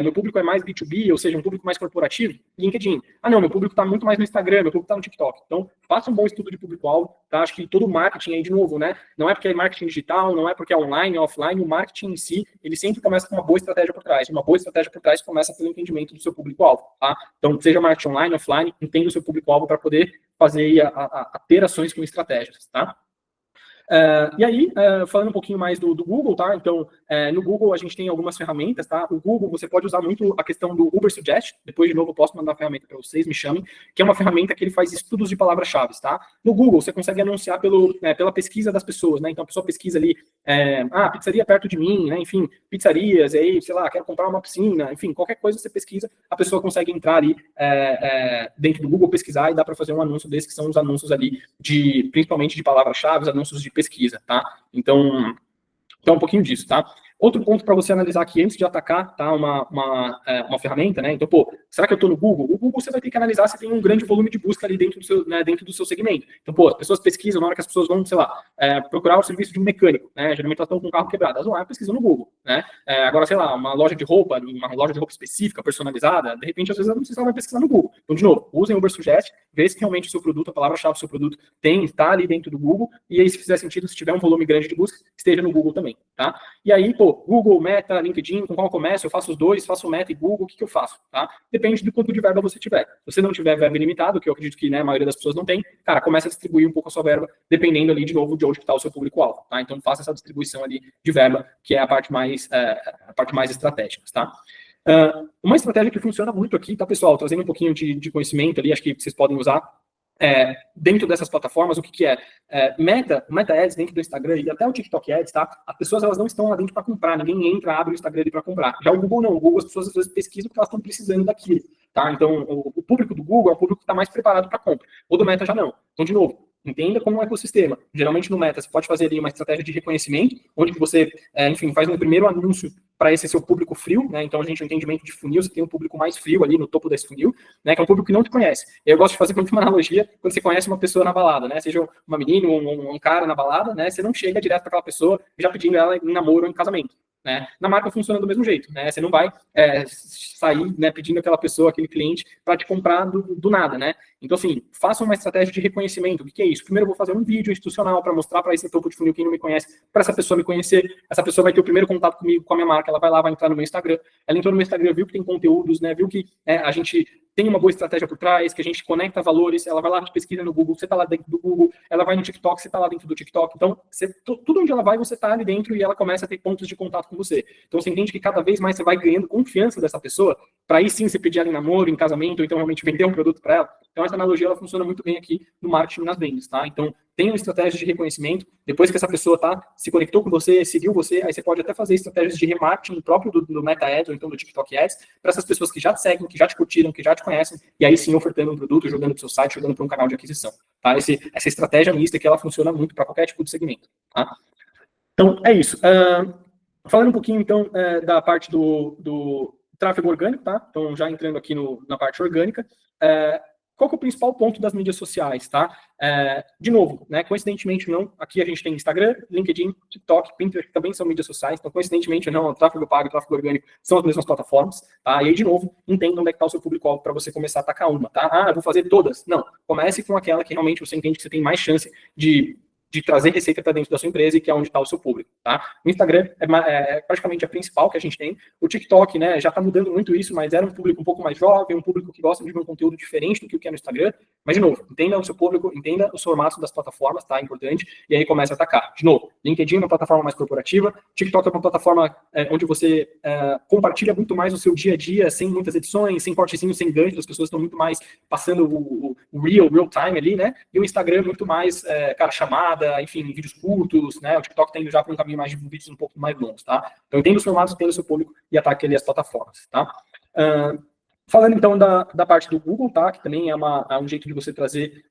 meu público é mais B2B, ou seja, um público mais corporativo, LinkedIn. Não, meu público está muito mais no Instagram, meu público está no TikTok. Então, faça um bom estudo de público-alvo, tá? Acho que todo marketing aí, de novo, né? Não é porque é marketing digital, não é porque é online, offline, o marketing em si, ele sempre começa com uma boa estratégia por trás. Uma boa estratégia por trás começa pelo entendimento do seu público-alvo, tá? Então, seja marketing online, offline, entenda o seu público-alvo para poder fazer a ter ações com estratégias, tá? E aí, falando um pouquinho mais do Google, tá? Então, no Google a gente tem algumas ferramentas, tá? O Google, você pode usar muito a questão do Uber Suggest, depois de novo eu posso mandar a ferramenta para vocês, me chamem, que é uma ferramenta que ele faz estudos de palavras-chave, tá? No Google, você consegue anunciar pela pesquisa das pessoas, né? Então, a pessoa pesquisa ali, pizzaria perto de mim, né? Enfim, pizzarias, aí, sei lá, quero comprar uma piscina, enfim, qualquer coisa você pesquisa, a pessoa consegue entrar ali dentro do Google, pesquisar e dá para fazer um anúncio desses, que são os anúncios ali, principalmente de palavras-chave, anúncios de pesquisa, tá? Então um pouquinho disso, tá? Outro ponto para você analisar aqui antes de atacar, tá? Uma ferramenta, né? Então, será que eu estou no Google? O Google você vai ter que analisar se tem um grande volume de busca ali dentro do seu segmento. Então, as pessoas pesquisam, na hora que as pessoas vão, sei lá, procurar o serviço de um mecânico, né? Geralmente elas estão com o carro quebrado, elas vão lá pesquisam no Google, né? Agora, sei lá, uma loja de roupa específica, personalizada, de repente, às vezes, ela vai pesquisar no Google. Então, de novo, usem o Uber Suggest, vê se realmente o seu produto, a palavra-chave do seu produto está ali dentro do Google, e aí, se fizer sentido, se tiver um volume grande de busca, esteja no Google também, tá? E aí, Google, Meta, LinkedIn, com qual eu começo? Eu faço os dois, faço o Meta e Google, o que eu faço, tá? Depende do quanto de verba você tiver. Se você não tiver verba ilimitada, que eu acredito que, né, a maioria das pessoas não tem, cara, comece a distribuir um pouco a sua verba, dependendo ali, de novo, de onde está o seu público-alvo, tá? Então, faça essa distribuição ali de verba, que é a parte mais estratégica, tá? Uma estratégia que funciona muito aqui, tá, pessoal? Trazendo um pouquinho de conhecimento ali, acho que vocês podem usar, dentro dessas plataformas, o que é? Meta Ads dentro do Instagram e até o TikTok Ads, tá? As pessoas, elas não estão lá dentro para comprar, ninguém entra, abre o Instagram ali para comprar. Já o Google não, o Google as pessoas às vezes pesquisam porque elas estão precisando daquilo, tá? Então, o público do Google é o público que está mais preparado para compra. O do Meta já não. Então, de novo, entenda como é um ecossistema. Geralmente no Meta, você pode fazer ali uma estratégia de reconhecimento, onde você, enfim, faz um primeiro anúncio para esse seu público frio, né? Então a gente tem um entendimento de funil, você tem um público mais frio ali no topo desse funil, né? Que é um público que não te conhece. Eu gosto de fazer muito uma analogia quando você conhece uma pessoa na balada, né? Seja uma menina ou um cara na balada, né? Você não chega direto para aquela pessoa já pedindo ela em namoro ou em casamento. Né? Na marca funciona do mesmo jeito, né? Você não vai sair, né, pedindo aquela pessoa, aquele cliente, para te comprar do nada, né? Então, assim, faça uma estratégia de reconhecimento. O que é isso? Primeiro eu vou fazer um vídeo institucional para mostrar para esse topo de funil, quem não me conhece, para essa pessoa me conhecer. Essa pessoa vai ter o primeiro contato comigo, com a minha marca, ela vai lá, vai entrar no meu Instagram. Ela entrou no meu Instagram, viu que tem conteúdos, né? Viu que a gente tem uma boa estratégia por trás, que a gente conecta valores, ela vai lá, pesquisa no Google, você está lá dentro do Google, ela vai no TikTok, você está lá dentro do TikTok. Então, tudo onde ela vai, você está ali dentro e ela começa a ter pontos de contato com você. Então, você entende que cada vez mais você vai ganhando confiança dessa pessoa, para aí sim você pedir ela em namoro, em casamento, ou então realmente vender um produto para ela. Então, essa analogia, ela funciona muito bem aqui no marketing e nas vendas, tá? Então, tem uma estratégia de reconhecimento, depois que essa pessoa se conectou com você, seguiu você, aí você pode até fazer estratégias de remarketing próprio do Meta Ads, ou então do TikTok Ads, para essas pessoas que já te seguem, que já te curtiram, que já te conhecem, e aí sim ofertando um produto, jogando para o seu site, jogando para um canal de aquisição, tá? Essa estratégia mista que ela funciona muito para qualquer tipo de segmento, tá? Então, é isso. Falando um pouquinho, então, da parte do tráfego orgânico, tá? Então, já entrando aqui na parte orgânica, qual que é o principal ponto das mídias sociais, tá? De novo, né, coincidentemente não, aqui a gente tem Instagram, LinkedIn, TikTok, Pinterest, que também são mídias sociais, então coincidentemente não, o tráfego pago e o tráfego orgânico são as mesmas plataformas, tá? E aí, de novo, entenda onde é que está o seu público-alvo para você começar a atacar uma, tá? Eu vou fazer todas. Não, comece com aquela que realmente você entende que você tem mais chance de trazer receita para dentro da sua empresa e que é onde está o seu público, tá? O Instagram é praticamente a principal que a gente tem. O TikTok, né, já está mudando muito isso, mas era um público um pouco mais jovem, um público que gosta de ver um conteúdo diferente do que o que é no Instagram. Mas, de novo, entenda o seu público, entenda os formatos das plataformas, tá? Importante. E aí começa a atacar. De novo, LinkedIn é uma plataforma mais corporativa, TikTok é uma plataforma onde você compartilha muito mais o seu dia a dia, sem muitas edições, sem cortezinhos, sem gancho, as pessoas estão muito mais passando o real time ali, né? E o Instagram é muito mais, chamada, enfim, vídeos curtos, né? O TikTok tá indo já para um caminho mais de vídeos um pouco mais longos, tá? Então, entenda os formatos, entenda o seu público e ataque ali as plataformas, tá? Falando então da parte do Google, tá? Que também é um jeito de você trazer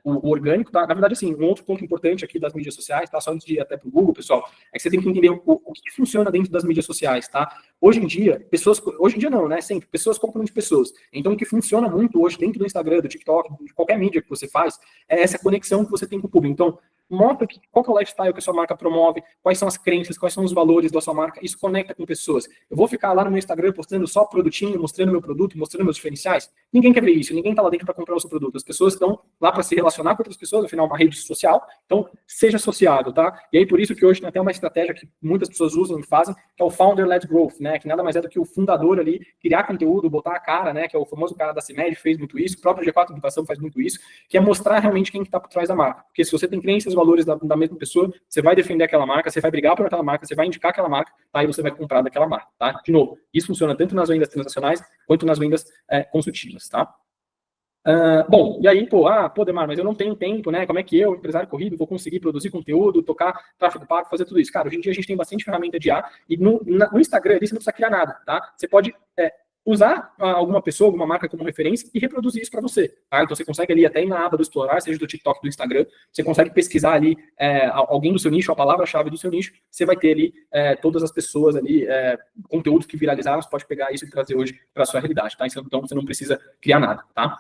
o orgânico, tá? Na verdade, assim, um outro ponto importante aqui das mídias sociais, tá? Só antes de ir até para o Google, pessoal, é que você tem que entender o que funciona dentro das mídias sociais, tá? Hoje em dia não, né? Sempre, pessoas compram de pessoas. Então, o que funciona muito hoje dentro do Instagram, do TikTok, de qualquer mídia que você faz, é essa conexão que você tem com o público. Então, mostra qual que é o lifestyle que a sua marca promove, quais são as crenças, quais são os valores da sua marca, isso conecta com pessoas. Eu vou ficar lá no meu Instagram postando só produtinho, mostrando meu produto, mostrando meus diferenciais? Ninguém quer ver isso, ninguém tá lá dentro para comprar o seu produto. As pessoas estão lá para se relacionar com outras pessoas, afinal, uma rede social, então seja associado, tá? E aí, por isso que hoje tem até uma estratégia que muitas pessoas usam e fazem, que é o Founder-Led Growth, né? Que nada mais é do que o fundador ali criar conteúdo, botar a cara, né? Que é o famoso cara da CIMED, fez muito isso, o próprio G4 Educação faz muito isso, que é mostrar realmente quem que tá por trás da marca. Porque se você tem crenças, valores da mesma pessoa, você vai defender aquela marca, você vai brigar por aquela marca, você vai indicar aquela marca, tá? E você vai comprar daquela marca, tá? De novo, isso funciona tanto nas vendas transacionais quanto nas vendas consultivas, tá? Bom, e aí, Demar, mas eu não tenho tempo, né? Como é que eu, empresário corrido, vou conseguir produzir conteúdo, tocar tráfego pago, fazer tudo isso? Cara, hoje em dia a gente tem bastante ferramenta de IA e no Instagram ali você não precisa criar nada, tá? Você pode usar alguma pessoa, alguma marca como referência e reproduzir isso para você, tá? Então você consegue ali até ir na aba do explorar, seja do TikTok, do Instagram, você consegue pesquisar ali alguém do seu nicho, a palavra-chave do seu nicho, você vai ter ali todas as pessoas ali, conteúdos que viralizaram, você pode pegar isso e trazer hoje para a sua realidade, tá? Então você não precisa criar nada, tá?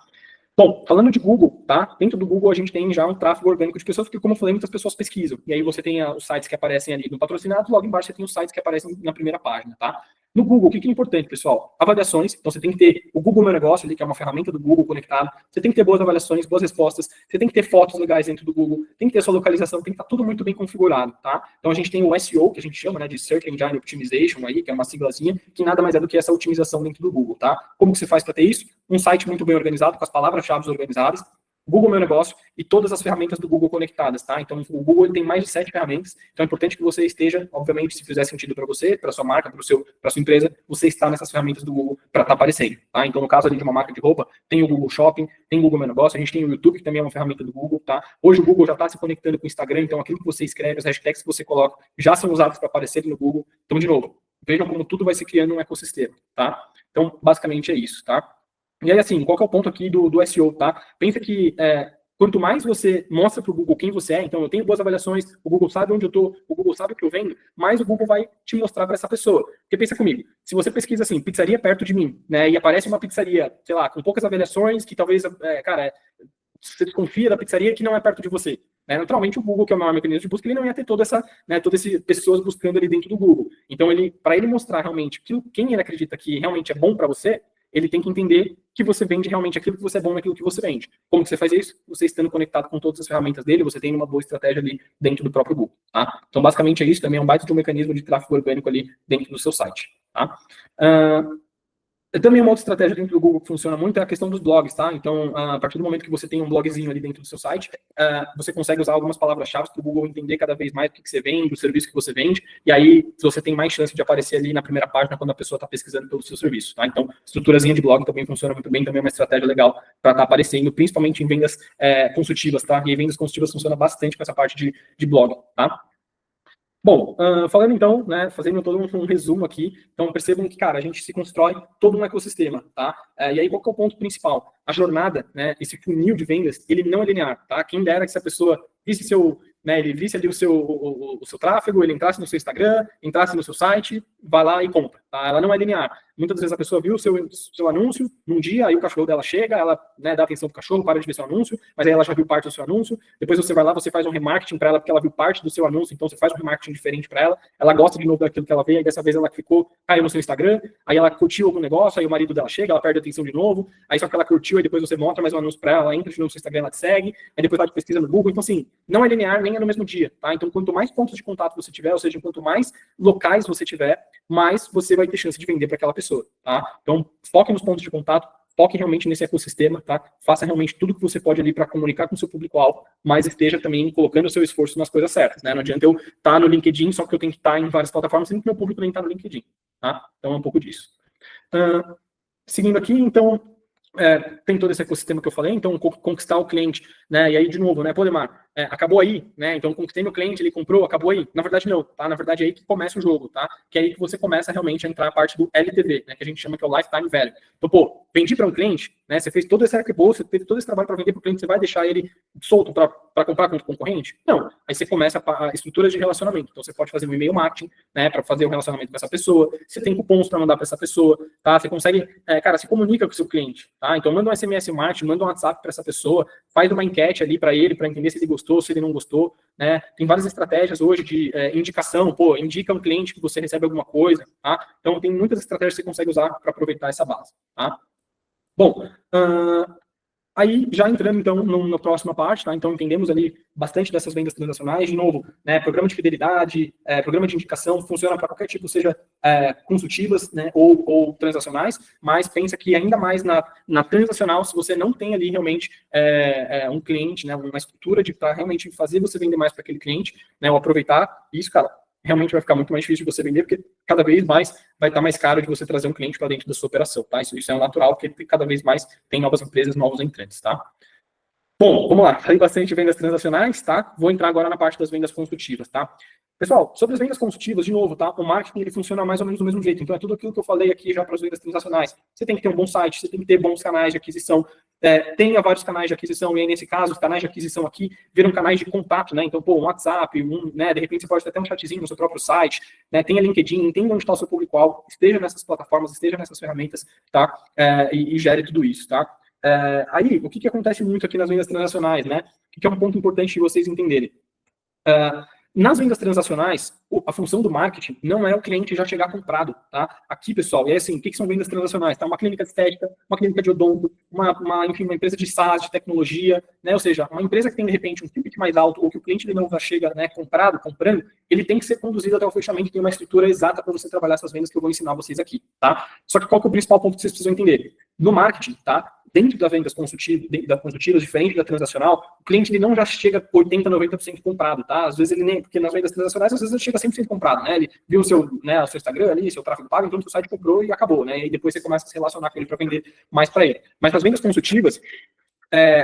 Bom, falando de Google, tá? Dentro do Google a gente tem já um tráfego orgânico de pessoas, porque como eu falei, muitas pessoas pesquisam. E aí você tem os sites que aparecem ali no patrocinado, logo embaixo você tem os sites que aparecem na primeira página, tá? No Google, o que é importante, pessoal? Avaliações. Então, você tem que ter o Google Meu Negócio ali, que é uma ferramenta do Google conectado. Você tem que ter boas avaliações, boas respostas. Você tem que ter fotos legais dentro do Google. Tem que ter a sua localização. Tem que estar tudo muito bem configurado, tá? Então, a gente tem o SEO, que a gente chama, né, de Search Engine Optimization aí, que é uma siglazinha, que nada mais é do que essa otimização dentro do Google, tá? Como que você faz para ter isso? Um site muito bem organizado, com as palavras-chave organizadas. Google Meu Negócio e todas as ferramentas do Google conectadas, tá? Então, o Google ele tem mais de 7 ferramentas, então é importante que você esteja, obviamente, se fizer sentido para você, para sua marca, para sua empresa, você está nessas ferramentas do Google para estar aparecendo, tá? Então, no caso ali de uma marca de roupa, tem o Google Shopping, tem o Google Meu Negócio, a gente tem o YouTube, que também é uma ferramenta do Google, tá? Hoje o Google já está se conectando com o Instagram, então aquilo que você escreve, as hashtags que você coloca, já são usados para aparecer no Google. Então, de novo, vejam como tudo vai se criando um ecossistema, tá? Então, basicamente é isso, tá? E aí, assim, qual que é o ponto aqui do SEO, tá? Pensa que quanto mais você mostra para o Google quem você é, então eu tenho boas avaliações, o Google sabe onde eu estou, o Google sabe o que eu vendo, mais o Google vai te mostrar para essa pessoa. Porque pensa comigo, se você pesquisa assim, pizzaria perto de mim, né, e aparece uma pizzaria, sei lá, com poucas avaliações, que talvez, você desconfia da pizzaria que não é perto de você. Né? Naturalmente, o Google, que é o maior mecanismo de busca, ele não ia ter todas essas pessoas buscando ali dentro do Google. Então, para ele mostrar realmente quem ele acredita que realmente é bom para você, ele tem que entender que você vende realmente aquilo que você é bom naquilo que você vende. Como que você faz isso? Você estando conectado com todas as ferramentas dele, você tem uma boa estratégia ali dentro do próprio Google, tá? Então, basicamente é isso, também é um baita de um mecanismo de tráfego orgânico ali dentro do seu site, tá? Também uma outra estratégia dentro do Google que funciona muito é a questão dos blogs, tá? Então, a partir do momento que você tem um blogzinho ali dentro do seu site, você consegue usar algumas palavras-chave para o Google entender cada vez mais o que você vende, o serviço que você vende, e aí você tem mais chance de aparecer ali na primeira página quando a pessoa está pesquisando pelo seu serviço, tá? Então, estruturazinha de blog também funciona muito bem, também é uma estratégia legal para estar aparecendo, principalmente em vendas consultivas, tá? E vendas consultivas funciona bastante com essa parte de blog, tá? Bom, falando então, né, fazendo todo um resumo aqui, então percebam que, cara, a gente se constrói todo um ecossistema, tá? E aí, qual que é o ponto principal? A jornada, né, esse funil de vendas, ele não é linear, tá? Quem dera que essa pessoa visse ele visse ali o seu tráfego, ele entrasse no seu Instagram, entrasse no seu site, vai lá e compra, tá? Ela não é linear. Muitas vezes a pessoa viu o seu anúncio num dia, aí o cachorro dela chega, ela, né, dá atenção pro cachorro, para de ver seu anúncio, mas aí ela já viu parte do seu anúncio, depois você vai lá, você faz um remarketing para ela, porque ela viu parte do seu anúncio, então você faz um remarketing diferente para ela gosta de novo daquilo que ela vê, aí dessa vez ela caiu no seu Instagram, aí ela curtiu algum negócio, aí o marido dela chega, ela perde a atenção de novo, aí só que ela curtiu, aí depois você mostra mais um anúncio para ela entra de novo no seu Instagram, ela te segue, aí depois ela te pesquisa no Google, então assim, não é linear, nem é no mesmo dia, tá? Então quanto mais pontos de contato você tiver, ou seja, quanto mais locais você tiver, mais você vai ter chance de vender para aquela pessoa, tá? Então foque nos pontos de contato, foque realmente nesse ecossistema, tá? Faça realmente tudo que você pode ali para comunicar com o seu público-alvo, mas esteja também colocando o seu esforço nas coisas certas, né? Não adianta eu estar no LinkedIn, só que eu tenho que estar em várias plataformas, sendo que meu público nem está no LinkedIn, tá? Então é um pouco disso. Seguindo aqui, então, tem todo esse ecossistema que eu falei, então conquistar o cliente, né? E aí, de novo, né, Podemar, acabou aí, né? Então, conquistei meu cliente, ele comprou, acabou aí. Na verdade, não, tá? Na verdade, é aí que começa o jogo, tá? Que é aí que você começa realmente a entrar a parte do LTV, né? Que a gente chama que é o Lifetime Value. Então, pô, vendi para um cliente, né? Você fez todo esse arcabouço, você teve todo esse trabalho para vender para o cliente, você vai deixar ele solto para comprar com o concorrente? Não. Aí você começa a estrutura de relacionamento. Então, você pode fazer um e-mail marketing, né? Para fazer o relacionamento com essa pessoa. Você tem cupons para mandar para essa pessoa, tá? Você consegue, cara, se comunica com o seu cliente, tá? Então, manda um SMS marketing, manda um WhatsApp para essa pessoa, faz uma enquete ali para ele, para entender se ele gostou, se ele não gostou, né? Tem várias estratégias hoje de indicação, pô, indica um cliente que você recebe alguma coisa, tá? Então, tem muitas estratégias que você consegue usar para aproveitar essa base, tá? Bom, aí, já entrando, então, na próxima parte, tá? Então, entendemos ali bastante dessas vendas transacionais. De novo, né, programa de fidelidade, programa de indicação, funciona para qualquer tipo, seja consultivas, né, ou transacionais, mas pensa que ainda mais na transacional, se você não tem ali realmente um cliente, né, uma estrutura para realmente fazer você vender mais para aquele cliente, né, ou aproveitar isso, cara, realmente vai ficar muito mais difícil de você vender, porque cada vez mais vai estar mais caro de você trazer um cliente para dentro da sua operação, tá? Isso é natural, porque cada vez mais tem novas empresas, novos entrantes, tá? Bom, vamos lá. Falei bastante de vendas transacionais, tá? Vou entrar agora na parte das vendas consultivas, tá? Pessoal, sobre as vendas consultivas, de novo, tá? O marketing, ele funciona mais ou menos do mesmo jeito. Então, é tudo aquilo que eu falei aqui já para as vendas transacionais. Você tem que ter um bom site, você tem que ter bons canais de aquisição, tenha vários canais de aquisição, e aí, nesse caso, os canais de aquisição aqui viram canais de contato, né? Então, pô, um WhatsApp, né? De repente, você pode ter até um chatzinho no seu próprio site, né? Tenha LinkedIn, entenda onde está o seu público-alvo, esteja nessas plataformas, esteja nessas ferramentas, tá? E gere tudo isso, tá? Aí, o que acontece muito aqui nas vendas transacionais, né? O que é um ponto importante de vocês entenderem? Nas vendas transacionais, a função do marketing não é o cliente já chegar comprado, tá? Aqui, pessoal, é assim, o que são vendas transacionais? Tá? Uma clínica de estética, uma clínica de odonto, enfim, uma empresa de SaaS, de tecnologia, né? Ou seja, uma empresa que tem, de repente, um ticket mais alto, ou que o cliente de novo já chega, né, comprando, ele tem que ser conduzido até o fechamento, tem uma estrutura exata para você trabalhar essas vendas que eu vou ensinar vocês aqui, tá? Só que qual que é o principal ponto que vocês precisam entender? No marketing, tá? Dentro das vendas consultivas, diferente da transacional, o cliente ele não já chega 80%, 90% comprado, tá? Às vezes ele nem, porque nas vendas transacionais, às vezes ele chega 100% comprado, né? Ele viu o seu Instagram ali, seu tráfego pago, então o seu site comprou e acabou, né? E aí depois você começa a se relacionar com ele para vender mais para ele. Mas nas vendas consultivas,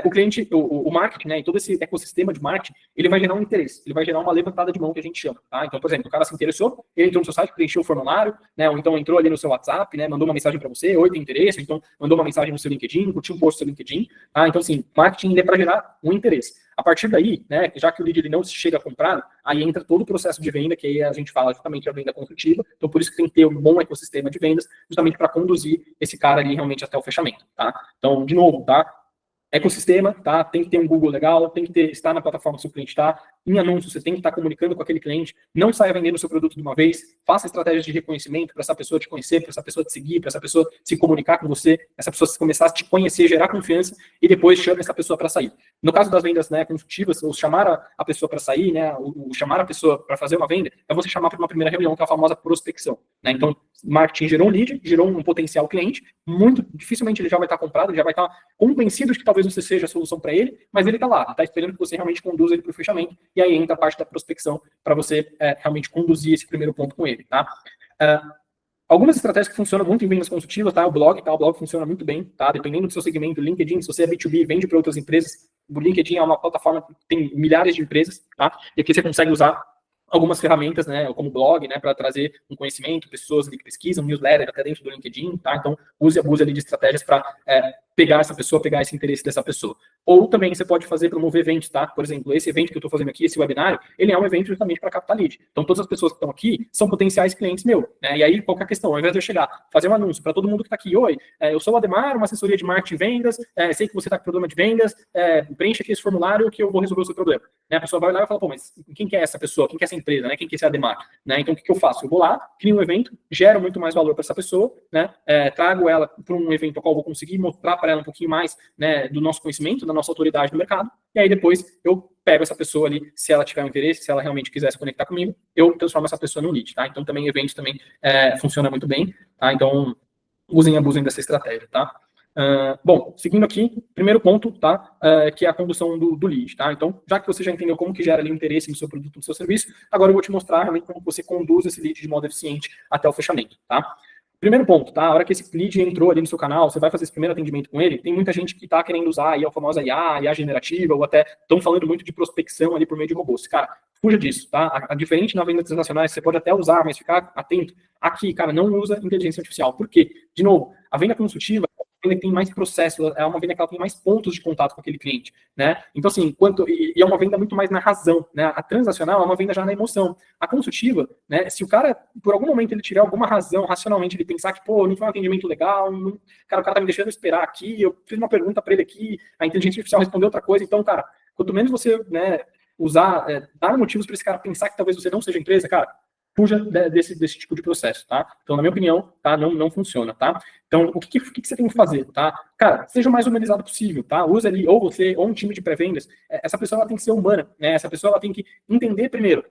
o cliente, o marketing, né, e todo esse ecossistema de marketing, ele vai gerar um interesse, ele vai gerar uma levantada de mão que a gente chama, tá? Então, por exemplo, o cara se interessou, ele entrou no seu site, preencheu o formulário, né, ou então entrou ali no seu WhatsApp, né, mandou uma mensagem para você, oi, tem interesse, então mandou uma mensagem no seu LinkedIn, curtiu um post no seu LinkedIn, tá? Então, assim, marketing é para gerar um interesse. A partir daí, né, já que o lead ele não chega a comprar, aí entra todo o processo de venda, que aí a gente fala justamente a venda consultiva, então por isso que tem que ter um bom ecossistema de vendas, justamente para conduzir esse cara ali realmente até o fechamento, tá? Então, de novo, tá? Ecossistema, tá? Tem que ter um Google legal, tem que ter, estar na plataforma que o seu cliente está. Em anúncio, você tem que estar comunicando com aquele cliente. Não saia vendendo o seu produto de uma vez. Faça estratégias de reconhecimento para essa pessoa te conhecer, para essa pessoa te seguir, para essa pessoa se comunicar com você, essa pessoa começar a te conhecer, gerar confiança e depois chame essa pessoa para sair. No caso das vendas, né, consultivas, ou chamar a pessoa para sair, né, o chamar a pessoa para fazer uma venda, é você chamar para uma primeira reunião, que é a famosa prospecção, né? Então, marketing gerou um lead, gerou um potencial cliente, muito dificilmente ele já vai estar comprado, ele já vai estar convencido de que talvez você seja a solução para ele, mas ele está lá, está esperando que você realmente conduza ele para o fechamento, e aí entra a parte da prospecção para você realmente conduzir esse primeiro ponto com ele, tá? Algumas estratégias que funcionam muito em vendas consultivas, tá? O blog funciona muito bem, tá? Dependendo do seu segmento, LinkedIn, se você é B2B, vende para outras empresas, o LinkedIn é uma plataforma que tem milhares de empresas, tá? E aqui você consegue usar algumas ferramentas, né, como blog, né, para trazer um conhecimento, pessoas ali que pesquisam, newsletter até dentro do LinkedIn, tá? Então, use e abuse ali de estratégias para pegar essa pessoa, pegar esse interesse dessa pessoa. Ou também você pode fazer promover eventos, tá? Por exemplo, esse evento que eu estou fazendo aqui, esse webinário, ele é um evento justamente para captar lead. Então, todas as pessoas que estão aqui são potenciais clientes meus, né? E aí, qual que é a questão? Ao invés de eu chegar, fazer um anúncio para todo mundo que está aqui, oi, eu sou o Ademar, uma assessoria de marketing e vendas, sei que você está com problema de vendas, preencha aqui esse formulário que eu vou resolver o seu problema. Né? A pessoa vai olhar e vai falar, pô, mas quem que é essa pessoa? Quem que é essa empresa? Né? Quem que é esse Ademar? Né? Então, o que eu faço? Eu vou lá, crio um evento, gero muito mais valor para essa pessoa, né? Trago ela para um evento ao qual eu vou conseguir mostrar para ela um pouquinho mais, né, do nosso conhecimento, da nossa autoridade no mercado, e aí depois eu pego essa pessoa ali, se ela tiver um interesse, se ela realmente quiser se conectar comigo, eu transformo essa pessoa no lead, tá? Então também eventos também funciona muito bem, tá? Então usem e abusem dessa estratégia, tá? Bom, seguindo aqui, primeiro ponto, tá? Que é a condução do lead, tá? Então, já que você já entendeu como que gera ali o interesse no seu produto, no seu serviço, agora eu vou te mostrar realmente como você conduz esse lead de modo eficiente até o fechamento, tá? Primeiro ponto, tá? A hora que esse lead entrou ali no seu canal, você vai fazer esse primeiro atendimento com ele, tem muita gente que está querendo usar aí a famosa IA generativa, ou até estão falando muito de prospecção ali por meio de robôs. Cara, fuja disso, tá? Diferente na venda transnacionais, você pode até usar, mas ficar atento. Aqui, cara, não usa inteligência artificial. Por quê? De novo, a venda consultiva é uma venda que tem mais processo, é uma venda que ela tem mais pontos de contato com aquele cliente, né? Então, assim, e é uma venda muito mais na razão, né? A transacional é uma venda já na emoção. A consultiva, né? Se o cara, por algum momento, ele tiver alguma razão, racionalmente, ele pensar que, pô, não foi um atendimento legal, não, cara, o cara tá me deixando esperar aqui, eu fiz uma pergunta para ele aqui, a inteligência artificial respondeu outra coisa, então, cara, quanto menos você, né, usar, dar motivos para esse cara pensar que talvez você não seja empresa, cara, fuja desse tipo de processo, tá? Então, na minha opinião, tá? Não funciona, tá? Então, o que você tem que fazer, tá? Cara, seja o mais humanizado possível, tá? Use ali, ou você, ou um time de pré-vendas, essa pessoa ela tem que ser humana, né? Essa pessoa ela tem que entender primeiro, o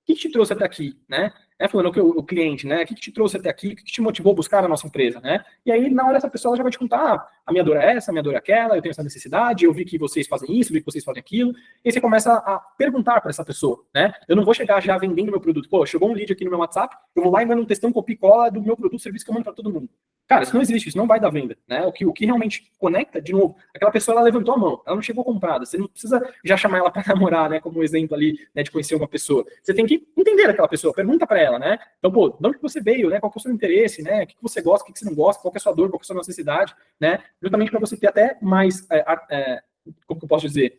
que te trouxe até aqui, né? Falando que o cliente, né? O que te trouxe até aqui? O que te motivou a buscar a nossa empresa, né? E aí, na hora, essa pessoa ela já vai te contar, a minha dor é essa, a minha dor é aquela, eu tenho essa necessidade, eu vi que vocês fazem isso, eu vi que vocês fazem aquilo. E aí você começa a perguntar para essa pessoa, né? Eu não vou chegar já vendendo meu produto. Pô, chegou um lead aqui no meu WhatsApp, eu vou lá e mando um textão copia e cola do meu produto, serviço que eu mando para todo mundo. Cara, isso não existe, isso não vai dar venda, né? O que realmente conecta, de novo, aquela pessoa, ela levantou a mão, ela não chegou comprada, você não precisa já chamar ela para namorar, né, como um exemplo ali, né, de conhecer uma pessoa. Você tem que entender aquela pessoa, pergunta para ela, né? Então, pô, de onde você veio, né? Qual que é o seu interesse, né? O que você gosta, o que você não gosta, qual que é a sua dor, qual que é a sua necessidade, né? Justamente para você ter até mais, como que eu posso dizer?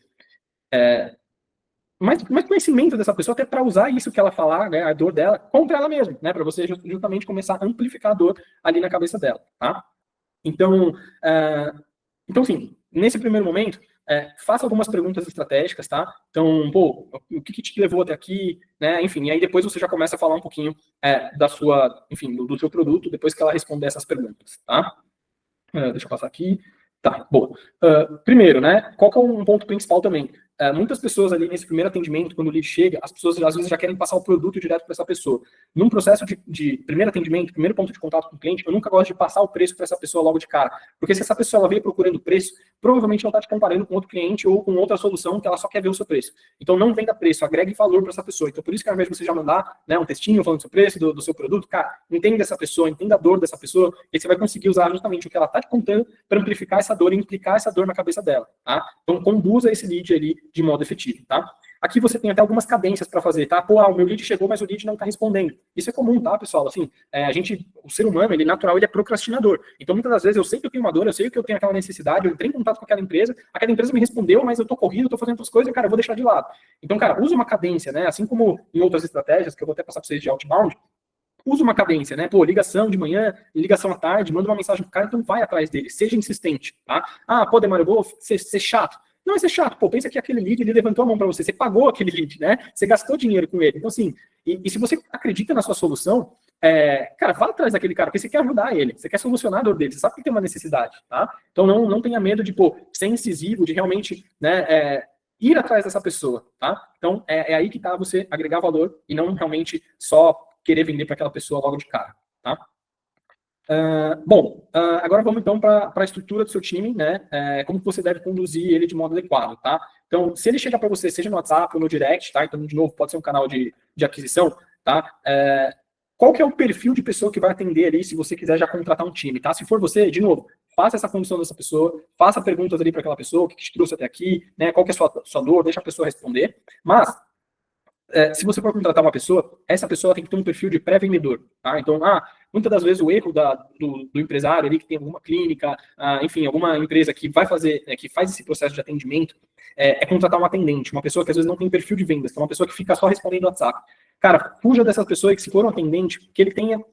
Mais conhecimento dessa pessoa, até para usar isso que ela falar, né, a dor dela, contra ela mesma, né, para você justamente começar a amplificar a dor ali na cabeça dela, tá? Então, assim, nesse primeiro momento, faça algumas perguntas estratégicas, tá? Então, pô, o que te levou até aqui, né? Enfim, e aí depois você já começa a falar um pouquinho da sua, enfim, do seu produto, depois que ela responder essas perguntas, tá? Deixa eu passar aqui. Tá, bom. Primeiro, né, qual que é um ponto principal também? Muitas pessoas ali nesse primeiro atendimento, quando o lead chega, as pessoas às vezes já querem passar o produto direto para essa pessoa. Num processo de primeiro atendimento, primeiro ponto de contato com o cliente, eu nunca gosto de passar o preço para essa pessoa logo de cara. Porque se essa pessoa ela veio procurando preço, provavelmente ela está te comparando com outro cliente ou com outra solução que ela só quer ver o seu preço. Então não venda preço, agregue valor para essa pessoa. Então por isso que ao invés de você já mandar, né, um textinho falando do seu preço, do seu produto, cara, entenda essa pessoa, entenda a dor dessa pessoa, e você vai conseguir usar justamente o que ela está te contando para amplificar essa dor e implicar essa dor na cabeça dela, tá? Então conduza esse lead ali de modo efetivo, tá? Aqui você tem até algumas cadências para fazer, tá? Pô, o meu lead chegou, mas o lead não está respondendo. Isso é comum, tá, pessoal? Assim, o ser humano, ele natural, ele é procrastinador. Então, muitas das vezes, eu sei que eu tenho uma dor, eu sei que eu tenho aquela necessidade, eu entrei em contato com aquela empresa me respondeu, mas eu tô corrido, eu tô fazendo outras coisas, cara, eu vou deixar de lado. Então, cara, use uma cadência, né? Assim como em outras estratégias, que eu vou até passar para vocês de outbound, usa uma cadência, né? Pô, ligação de manhã, ligação à tarde, manda uma mensagem pro cara, então vai atrás dele, seja insistente, tá? Ah, pô, Demar, eu vou ser chato. Não é ser chato, pô, pensa que aquele lead, ele levantou a mão para você, você pagou aquele lead, né? Você gastou dinheiro com ele. Então, assim, e se você acredita na sua solução, cara, vá atrás daquele cara, porque você quer ajudar ele, você quer solucionar a dor dele, você sabe que tem uma necessidade, tá? Então, não tenha medo de, pô, ser incisivo, de realmente, né, ir atrás dessa pessoa, tá? Então, é aí que tá você agregar valor e não realmente só querer vender para aquela pessoa logo de cara, tá? Agora vamos então para a estrutura do seu time, né? Como que você deve conduzir ele de modo adequado, tá? Então, se ele chegar para você, seja no WhatsApp ou no Direct, tá? Então, de novo, pode ser um canal de aquisição, tá? Qual que é o perfil de pessoa que vai atender ali se você quiser já contratar um time, tá? Se for você, de novo, faça essa condição dessa pessoa, faça perguntas ali para aquela pessoa, o que te trouxe até aqui, né? Qual que é a sua dor, deixa a pessoa responder. Mas, se você for contratar uma pessoa, essa pessoa tem que ter um perfil de pré-vendedor, tá? Então, muitas das vezes o erro do empresário ali que tem alguma clínica, enfim, alguma empresa que vai fazer, que faz esse processo de atendimento, é contratar um atendente, uma pessoa que às vezes não tem perfil de vendas, que é uma pessoa que fica só respondendo WhatsApp. Cara, fuja dessa pessoa e que se for um atendente, que ele tenha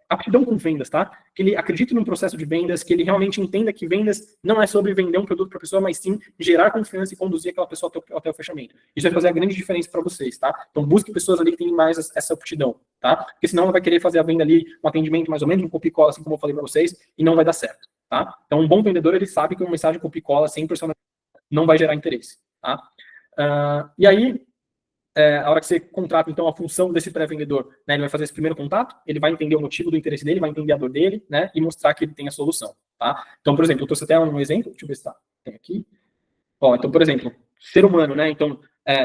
aptidão com vendas, tá? Que ele acredite no processo de vendas, que ele realmente entenda que vendas não é sobre vender um produto para a pessoa, mas sim gerar confiança e conduzir aquela pessoa até o fechamento. Isso vai fazer a grande diferença para vocês, tá? Então busque pessoas ali que tenham mais essa aptidão, tá? Porque senão ela vai querer fazer a venda ali, um atendimento mais ou menos, um copy cola, assim como eu falei para vocês, e não vai dar certo, tá? Então um bom vendedor, ele sabe que uma mensagem copy cola sem personalização não vai gerar interesse, tá? E aí, a hora que você contrata, então, a função desse pré-vendedor, né, ele vai fazer esse primeiro contato, ele vai entender o motivo do interesse dele, vai entender a dor dele, né, e mostrar que ele tem a solução, tá? Então, por exemplo, eu trouxe até um exemplo, deixa eu ver se tem aqui. Então, por exemplo, ser humano, né, então,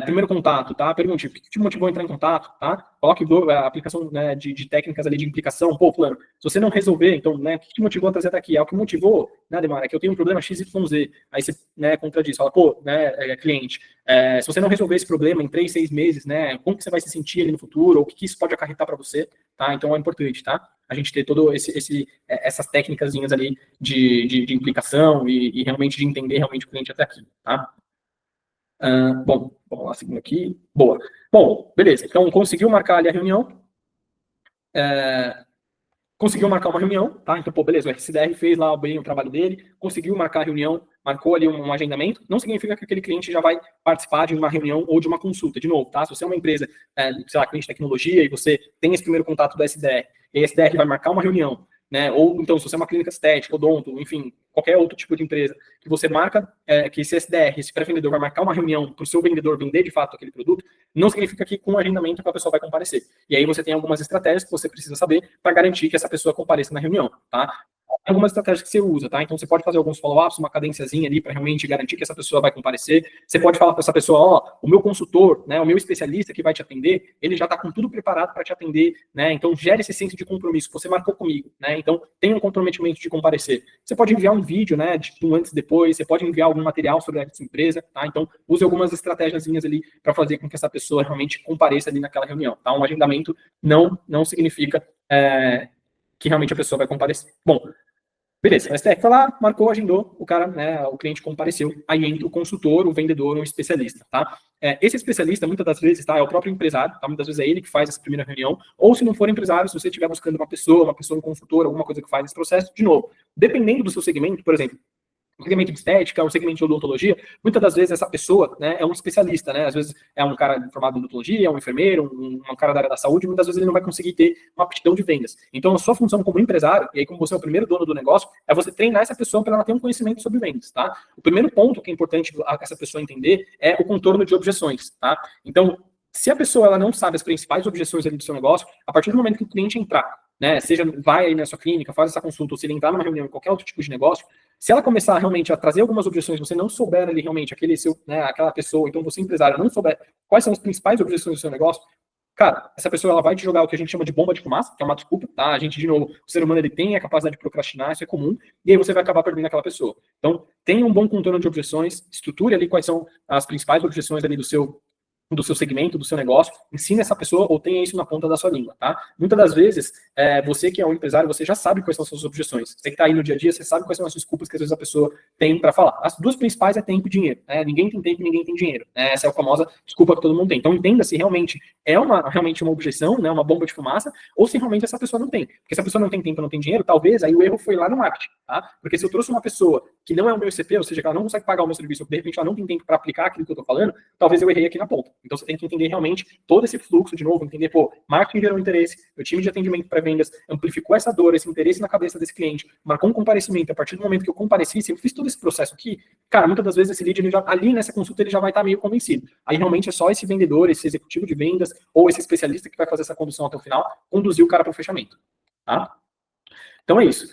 primeiro contato, tá? Pergunte, o que te motivou a entrar em contato, tá? Coloque a aplicação, né, de técnicas ali de implicação. Pô, fulano, se você não resolver, então, né, o que te motivou a trazer até aqui? É o que motivou, né, Demar, é que eu tenho um problema XYZ. Aí você, né, contradiz, fala, pô, né, cliente, se você não resolver esse problema em 3, 6 meses, né, como que você vai se sentir ali no futuro, ou o que isso pode acarretar para você, tá? Então, é importante, tá? A gente ter todo essas técnicas ali de implicação e realmente de entender realmente o cliente até aqui, tá? Vamos lá, seguindo aqui. Boa. Bom, beleza. Então, conseguiu marcar ali a reunião. Conseguiu marcar uma reunião, tá? Então, pô, beleza, o SDR fez lá bem o trabalho dele, conseguiu marcar a reunião, marcou ali um agendamento, não significa que aquele cliente já vai participar de uma reunião ou de uma consulta, de novo, tá? Se você é uma empresa, sei lá, cliente de tecnologia, e você tem esse primeiro contato do SDR, e a SDR vai marcar uma reunião, né? Ou então, se você é uma clínica estética, odonto, enfim, qualquer outro tipo de empresa, que você marca, que esse SDR, esse pré-vendedor vai marcar uma reunião para o seu vendedor vender de fato aquele produto, não significa que com o agendamento a pessoa vai comparecer. E aí você tem algumas estratégias que você precisa saber para garantir que essa pessoa compareça na reunião, tá? Algumas estratégias que você usa, tá? Então você pode fazer alguns follow-ups, uma cadênciazinha ali para realmente garantir que essa pessoa vai comparecer. Você pode falar para essa pessoa, ó, o meu consultor, né, o meu especialista que vai te atender, ele já está com tudo preparado para te atender, né? Então gere esse senso de compromisso. Você marcou comigo, né? Então tenha um comprometimento de comparecer. Você pode enviar um vídeo, né, de um antes e depois. Você pode enviar algum material sobre essa empresa, tá? Então use algumas estratégiazinhas ali para fazer com que essa pessoa realmente compareça ali naquela reunião, tá? Um agendamento não significa que realmente a pessoa vai comparecer. Bom, beleza, o STF foi lá, marcou, agendou, o cara, né, o cliente compareceu, aí entra o consultor, o vendedor, o especialista, tá? Esse especialista, muitas das vezes, tá, é o próprio empresário, tá? Muitas vezes é ele que faz essa primeira reunião, ou se não for empresário, se você estiver buscando uma pessoa, um consultor, alguma coisa que faz esse processo, de novo, dependendo do seu segmento, por exemplo, um segmento de estética, um segmento de odontologia, muitas das vezes essa pessoa, né, é um especialista, né, às vezes é um cara formado em odontologia, um enfermeiro, um cara da área da saúde, muitas vezes ele não vai conseguir ter uma aptidão de vendas. Então, a sua função como empresário, e aí como você é o primeiro dono do negócio, é você treinar essa pessoa para ela ter um conhecimento sobre vendas, tá? O primeiro ponto que é importante essa pessoa entender é o contorno de objeções, tá? Então, se a pessoa ela não sabe as principais objeções ali do seu negócio, a partir do momento que o cliente entrar, né, seja vai aí na sua clínica, faz essa consulta, ou se ele entrar numa reunião em qualquer outro tipo de negócio, se ela começar realmente a trazer algumas objeções, você não souber ali realmente aquela pessoa, então você empresário não souber quais são as principais objeções do seu negócio, cara, essa pessoa ela vai te jogar o que a gente chama de bomba de fumaça, que é uma desculpa, tá? A gente, de novo, o ser humano ele tem a capacidade de procrastinar, isso é comum, e aí você vai acabar perdendo aquela pessoa. Então, tenha um bom contorno de objeções, estruture ali quais são as principais objeções ali do seu do seu segmento, do seu negócio, ensine essa pessoa ou tenha isso na ponta da sua língua, tá? Muitas das vezes, você que é um empresário, você já sabe quais são as suas objeções. Você que está aí no dia a dia, você sabe quais são as desculpas que às vezes a pessoa tem para falar. As duas principais é tempo e dinheiro, né? Ninguém tem tempo e ninguém tem dinheiro, né? Essa é a famosa desculpa que todo mundo tem. Então entenda se realmente é realmente uma objeção, né? Uma bomba de fumaça, ou se realmente essa pessoa não tem. Porque se a pessoa não tem tempo, não tem dinheiro, talvez aí o erro foi lá no marketing, tá? Porque se eu trouxe uma pessoa que não é o meu ICP, ou seja, que ela não consegue pagar o meu serviço, ou de repente ela não tem tempo para aplicar aquilo que eu estou falando, talvez eu errei aqui na ponta. Então você tem que entender realmente todo esse fluxo, de novo, entender, marketing gerou interesse, o time de atendimento para vendas amplificou essa dor, esse interesse na cabeça desse cliente, marcou um comparecimento, a partir do momento que eu compareci, se eu fiz todo esse processo aqui, cara, muitas das vezes esse lead, ali nessa consulta, ele já vai estar meio convencido. Aí realmente é só esse vendedor, esse executivo de vendas, ou esse especialista que vai fazer essa condução até o final, conduzir o cara para o fechamento, tá? Então é isso.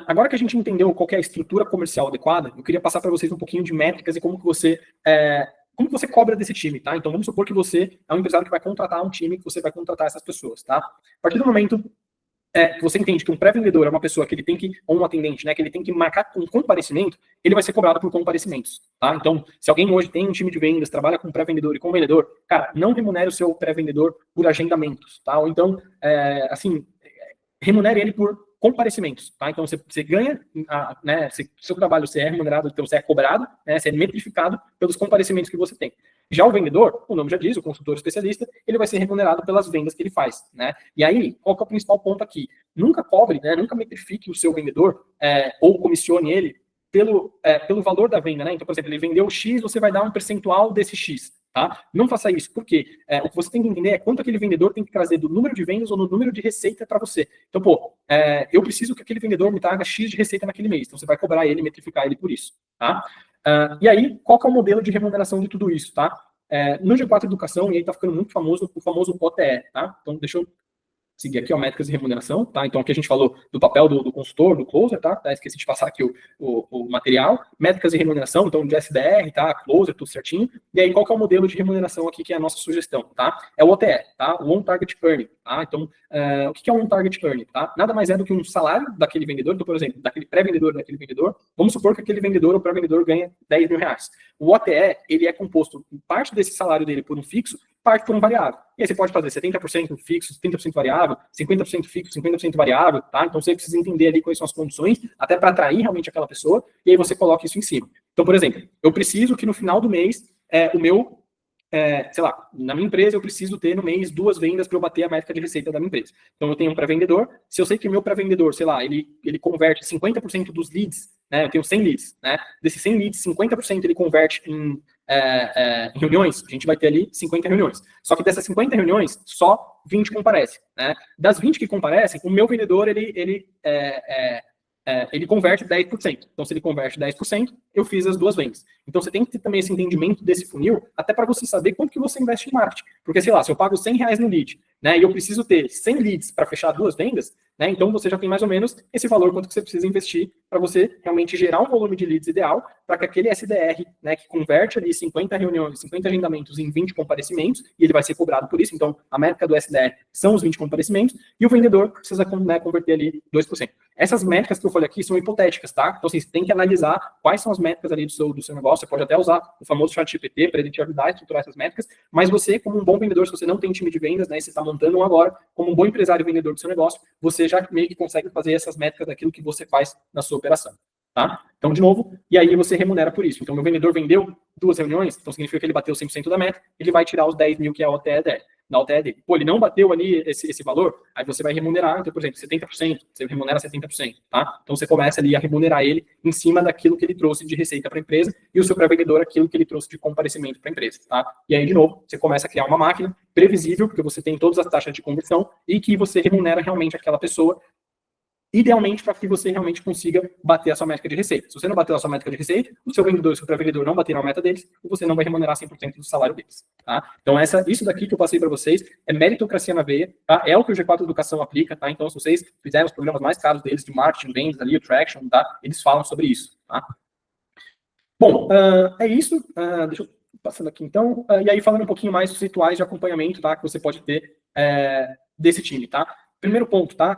Agora que a gente entendeu qual que é a estrutura comercial adequada, eu queria passar para vocês um pouquinho de métricas e como que você cobra desse time, tá? Então vamos supor que você é um empresário que vai contratar um time, que você vai contratar essas pessoas, tá? A partir do momento que você entende que um pré-vendedor é uma pessoa que ele tem que, ou um atendente, né, que ele tem que marcar um comparecimento, ele vai ser cobrado por comparecimentos, tá? Então, se alguém hoje tem um time de vendas, trabalha com pré-vendedor e com vendedor, cara, não remunere o seu pré-vendedor por agendamentos, tá? Ou então, remunere ele por comparecimentos, tá? Então, você ganha, né, seu trabalho, você é remunerado, então você é cobrado, né, você é metrificado pelos comparecimentos que você tem. Já o vendedor, o nome já diz, o consultor especialista, ele vai ser remunerado pelas vendas que ele faz, né? E aí, qual que é o principal ponto aqui? Nunca cobre, né, nunca metrifique o seu vendedor ou comissione ele pelo valor da venda, né? Então, por exemplo, ele vendeu X, você vai dar um percentual desse X, tá? Não faça isso, porque o que você tem que entender é quanto aquele vendedor tem que trazer do número de vendas ou no número de receita para você. Então, eu preciso que aquele vendedor me traga X de receita naquele mês, então você vai cobrar ele, metrificar ele por isso, tá? E aí, qual que é o modelo de remuneração de tudo isso, tá? No G4 Educação, e aí tá ficando muito famoso, o famoso OTE, tá? Então, deixa eu seguir aqui, ó, métricas de remuneração, tá? Então, aqui a gente falou do papel do consultor, do closer, tá? Esqueci de passar aqui o material. Métricas de remuneração, então, de SDR, tá? Closer, tudo certinho. E aí, qual que é o modelo de remuneração aqui, que é a nossa sugestão, tá? É o OTE, tá? O On Target Earning, tá? Então, o que é um On Target Earning, tá? Nada mais é do que um salário daquele vendedor, então, por exemplo, daquele pré-vendedor, daquele vendedor. Vamos supor que aquele vendedor ou pré-vendedor ganha 10 mil reais. O OTE, ele é composto, parte desse salário dele por um fixo, parte por um variável. E aí você pode fazer 70% fixo, 30% variável, 50% fixo, 50% variável, tá? Então você precisa entender ali quais são as condições, até para atrair realmente aquela pessoa, e aí você coloca isso em cima. Então, por exemplo, eu preciso que no final do mês, o meu, sei lá, na minha empresa eu preciso ter no mês 2 vendas para eu bater a métrica de receita da minha empresa. Então eu tenho um pré-vendedor, se eu sei que o meu pré-vendedor, sei lá, ele converte 50% dos leads, né? Eu tenho 100 leads, né? Desses 100 leads, 50% ele converte em reuniões, a gente vai ter ali 50 reuniões. Só que dessas 50 reuniões, só 20 comparecem, né? Das 20 que comparecem, o meu vendedor, ele converte 10%. Então, se ele converte 10%, eu fiz as 2 vendas. Então, você tem que ter também esse entendimento desse funil, até para você saber quanto que você investe em marketing. Porque, sei lá, se eu pago 100 reais no lead, né, e eu preciso ter 100 leads para fechar 2 vendas, né, então você já tem mais ou menos esse valor, quanto que você precisa investir para você realmente gerar um volume de leads ideal, para que aquele SDR, né, que converte ali 50 reuniões, 50 agendamentos em 20 comparecimentos, e ele vai ser cobrado por isso, então a métrica do SDR são os 20 comparecimentos, e o vendedor precisa, né, converter ali 2%. Essas métricas que eu falei aqui são hipotéticas, tá? Então, assim, você tem que analisar quais são as métricas ali do seu negócio. Você pode até usar o famoso ChatGPT para ele te ajudar a estruturar essas métricas, mas você, como um bom vendedor, se você não tem time de vendas, né, e você está montando um agora, como um bom empresário e vendedor do seu negócio, você já meio que consegue fazer essas métricas daquilo que você faz na sua operação, tá? Então, de novo, e aí você remunera por isso. Então, meu vendedor vendeu 2 reuniões, então significa que ele bateu 100% da meta, ele vai tirar os 10 mil, que é a OTE dele. Na OTE dele. Ele não bateu ali esse valor, aí você vai remunerar, então, por exemplo, 70%, você remunera 70%, tá? Então, você começa ali a remunerar ele em cima daquilo que ele trouxe de receita para a empresa e o seu pré-vendedor aquilo que ele trouxe de comparecimento para a empresa, tá? E aí, de novo, você começa a criar uma máquina previsível, porque você tem todas as taxas de conversão e que você remunera realmente aquela pessoa, idealmente para que você realmente consiga bater a sua métrica de receita. Se você não bater a sua métrica de receita, o seu vendedor e o seu pré-vendedor não bateram a meta deles, e você não vai remunerar 100% do salário deles, tá? Então, isso daqui que eu passei para vocês é meritocracia na veia, tá? É o que o G4 Educação aplica, tá? Então, se vocês fizerem os programas mais caros deles, de marketing, vendas ali, o Traction, tá? Eles falam sobre isso, tá? Bom, é isso. Deixa eu passando aqui, então. E aí, falando um pouquinho mais dos rituais de acompanhamento, tá? Que você pode ter desse time, tá? Primeiro ponto, tá?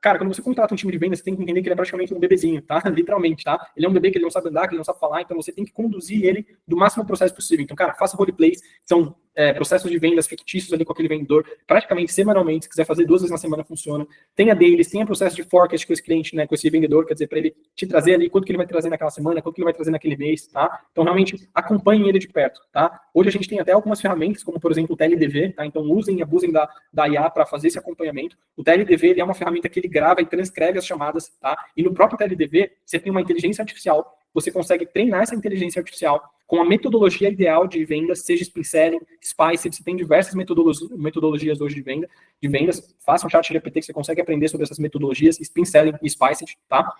Cara, quando você contrata um time de vendas, você tem que entender que ele é praticamente um bebezinho, tá? Literalmente, tá? Ele é um bebê que ele não sabe andar, que ele não sabe falar, então você tem que conduzir ele do máximo processo possível. Então, cara, faça roleplays, são processos de vendas fictícios ali com aquele vendedor, praticamente semanalmente, se quiser fazer 2 vezes na semana, funciona. Tenha dailies, tenha processo de forecast com esse cliente, né, com esse vendedor, quer dizer, para ele te trazer ali quanto que ele vai trazer naquela semana, quanto que ele vai trazer naquele mês, tá? Então, realmente, acompanhem ele de perto, tá? Hoje a gente tem até algumas ferramentas, como, por exemplo, o TLDV, tá? Então, usem e abusem da IA para fazer esse acompanhamento. O TLDV, ele é uma ferramenta que ele grava e transcreve as chamadas, tá? E no próprio TLDV, você tem uma inteligência artificial, você consegue treinar essa inteligência artificial com a metodologia ideal de vendas, seja Spin Selling, Spice, você tem diversas metodologias hoje de vendas, faça um chat GPT que você consegue aprender sobre essas metodologias, Spin Selling e Spice, tá?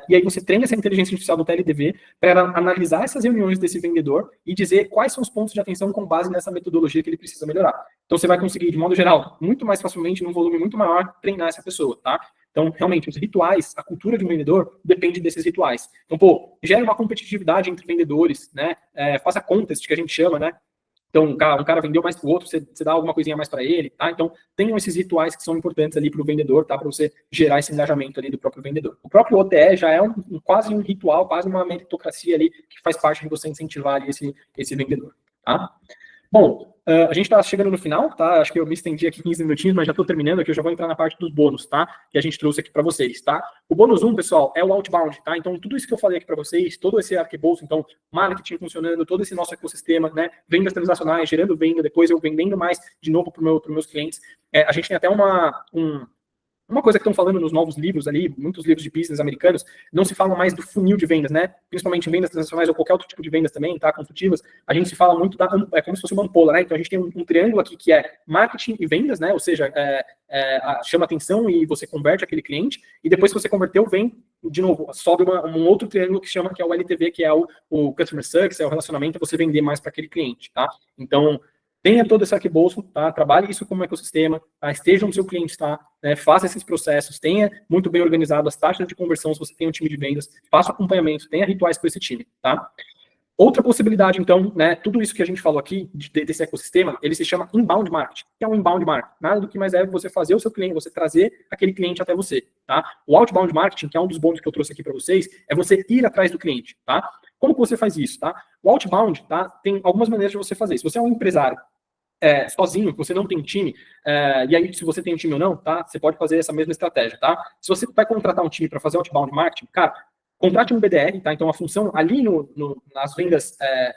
E aí você treina essa inteligência artificial do TLDV para analisar essas reuniões desse vendedor e dizer quais são os pontos de atenção com base nessa metodologia que ele precisa melhorar. Então você vai conseguir, de modo geral, muito mais facilmente, num volume muito maior, treinar essa pessoa, tá? Então, realmente, os rituais, a cultura de um vendedor depende desses rituais. Então, gere uma competitividade entre vendedores, né? Faça contest, que a gente chama, né? Então, um cara vendeu mais para o outro, você dá alguma coisinha mais para ele, tá? Então, tenham esses rituais que são importantes ali para o vendedor, tá? Para você gerar esse engajamento ali do próprio vendedor. O próprio OTE já é quase um ritual, quase uma meritocracia ali, que faz parte de você incentivar ali esse vendedor, tá? Bom, a gente está chegando no final, tá? Acho que eu me estendi aqui 15 minutinhos, mas já estou terminando aqui, eu já vou entrar na parte dos bônus, tá? Que a gente trouxe aqui para vocês, tá? O bônus 1, pessoal, é o outbound, tá? Então, tudo isso que eu falei aqui para vocês, todo esse arcabouço, então, marketing funcionando, todo esse nosso ecossistema, né? Vendas transacionais, gerando venda, depois eu vendendo mais de novo para os meus clientes. A gente tem até uma coisa que estão falando nos novos livros ali, muitos livros de business americanos, não se fala mais do funil de vendas, né? Principalmente em vendas transacionais ou qualquer outro tipo de vendas também, tá? Consultivas, a gente se fala muito é como se fosse uma ampola, né? Então a gente tem um triângulo aqui que é marketing e vendas, né? Ou seja, chama atenção e você converte aquele cliente, e depois que você converteu, vem, de novo, sobe um outro triângulo que é o LTV, que é o Customer Success, é o relacionamento, você vender mais para aquele cliente, tá? Então, tenha todo esse arcabouço, tá? Trabalhe isso como ecossistema, tá? Esteja onde seu cliente está, né? Faça esses processos, tenha muito bem organizado as taxas de conversão se você tem um time de vendas, faça acompanhamento, tenha rituais com esse time, tá? Outra possibilidade, então, né? Tudo isso que a gente falou aqui desse ecossistema, ele se chama inbound marketing. O que é um inbound marketing? Nada do que mais é você fazer o seu cliente, você trazer aquele cliente até você, tá? O outbound marketing, que é um dos bônus que eu trouxe aqui para vocês, é você ir atrás do cliente, tá? Como que você faz isso, tá? O outbound, tá? Tem algumas maneiras de você fazer. Se você é um empresário sozinho, você não tem time, e aí se você tem um time ou não, tá? Você pode fazer essa mesma estratégia, tá? Se você vai contratar um time para fazer outbound marketing, cara, contrate um BDR, tá? Então a função ali nas vendas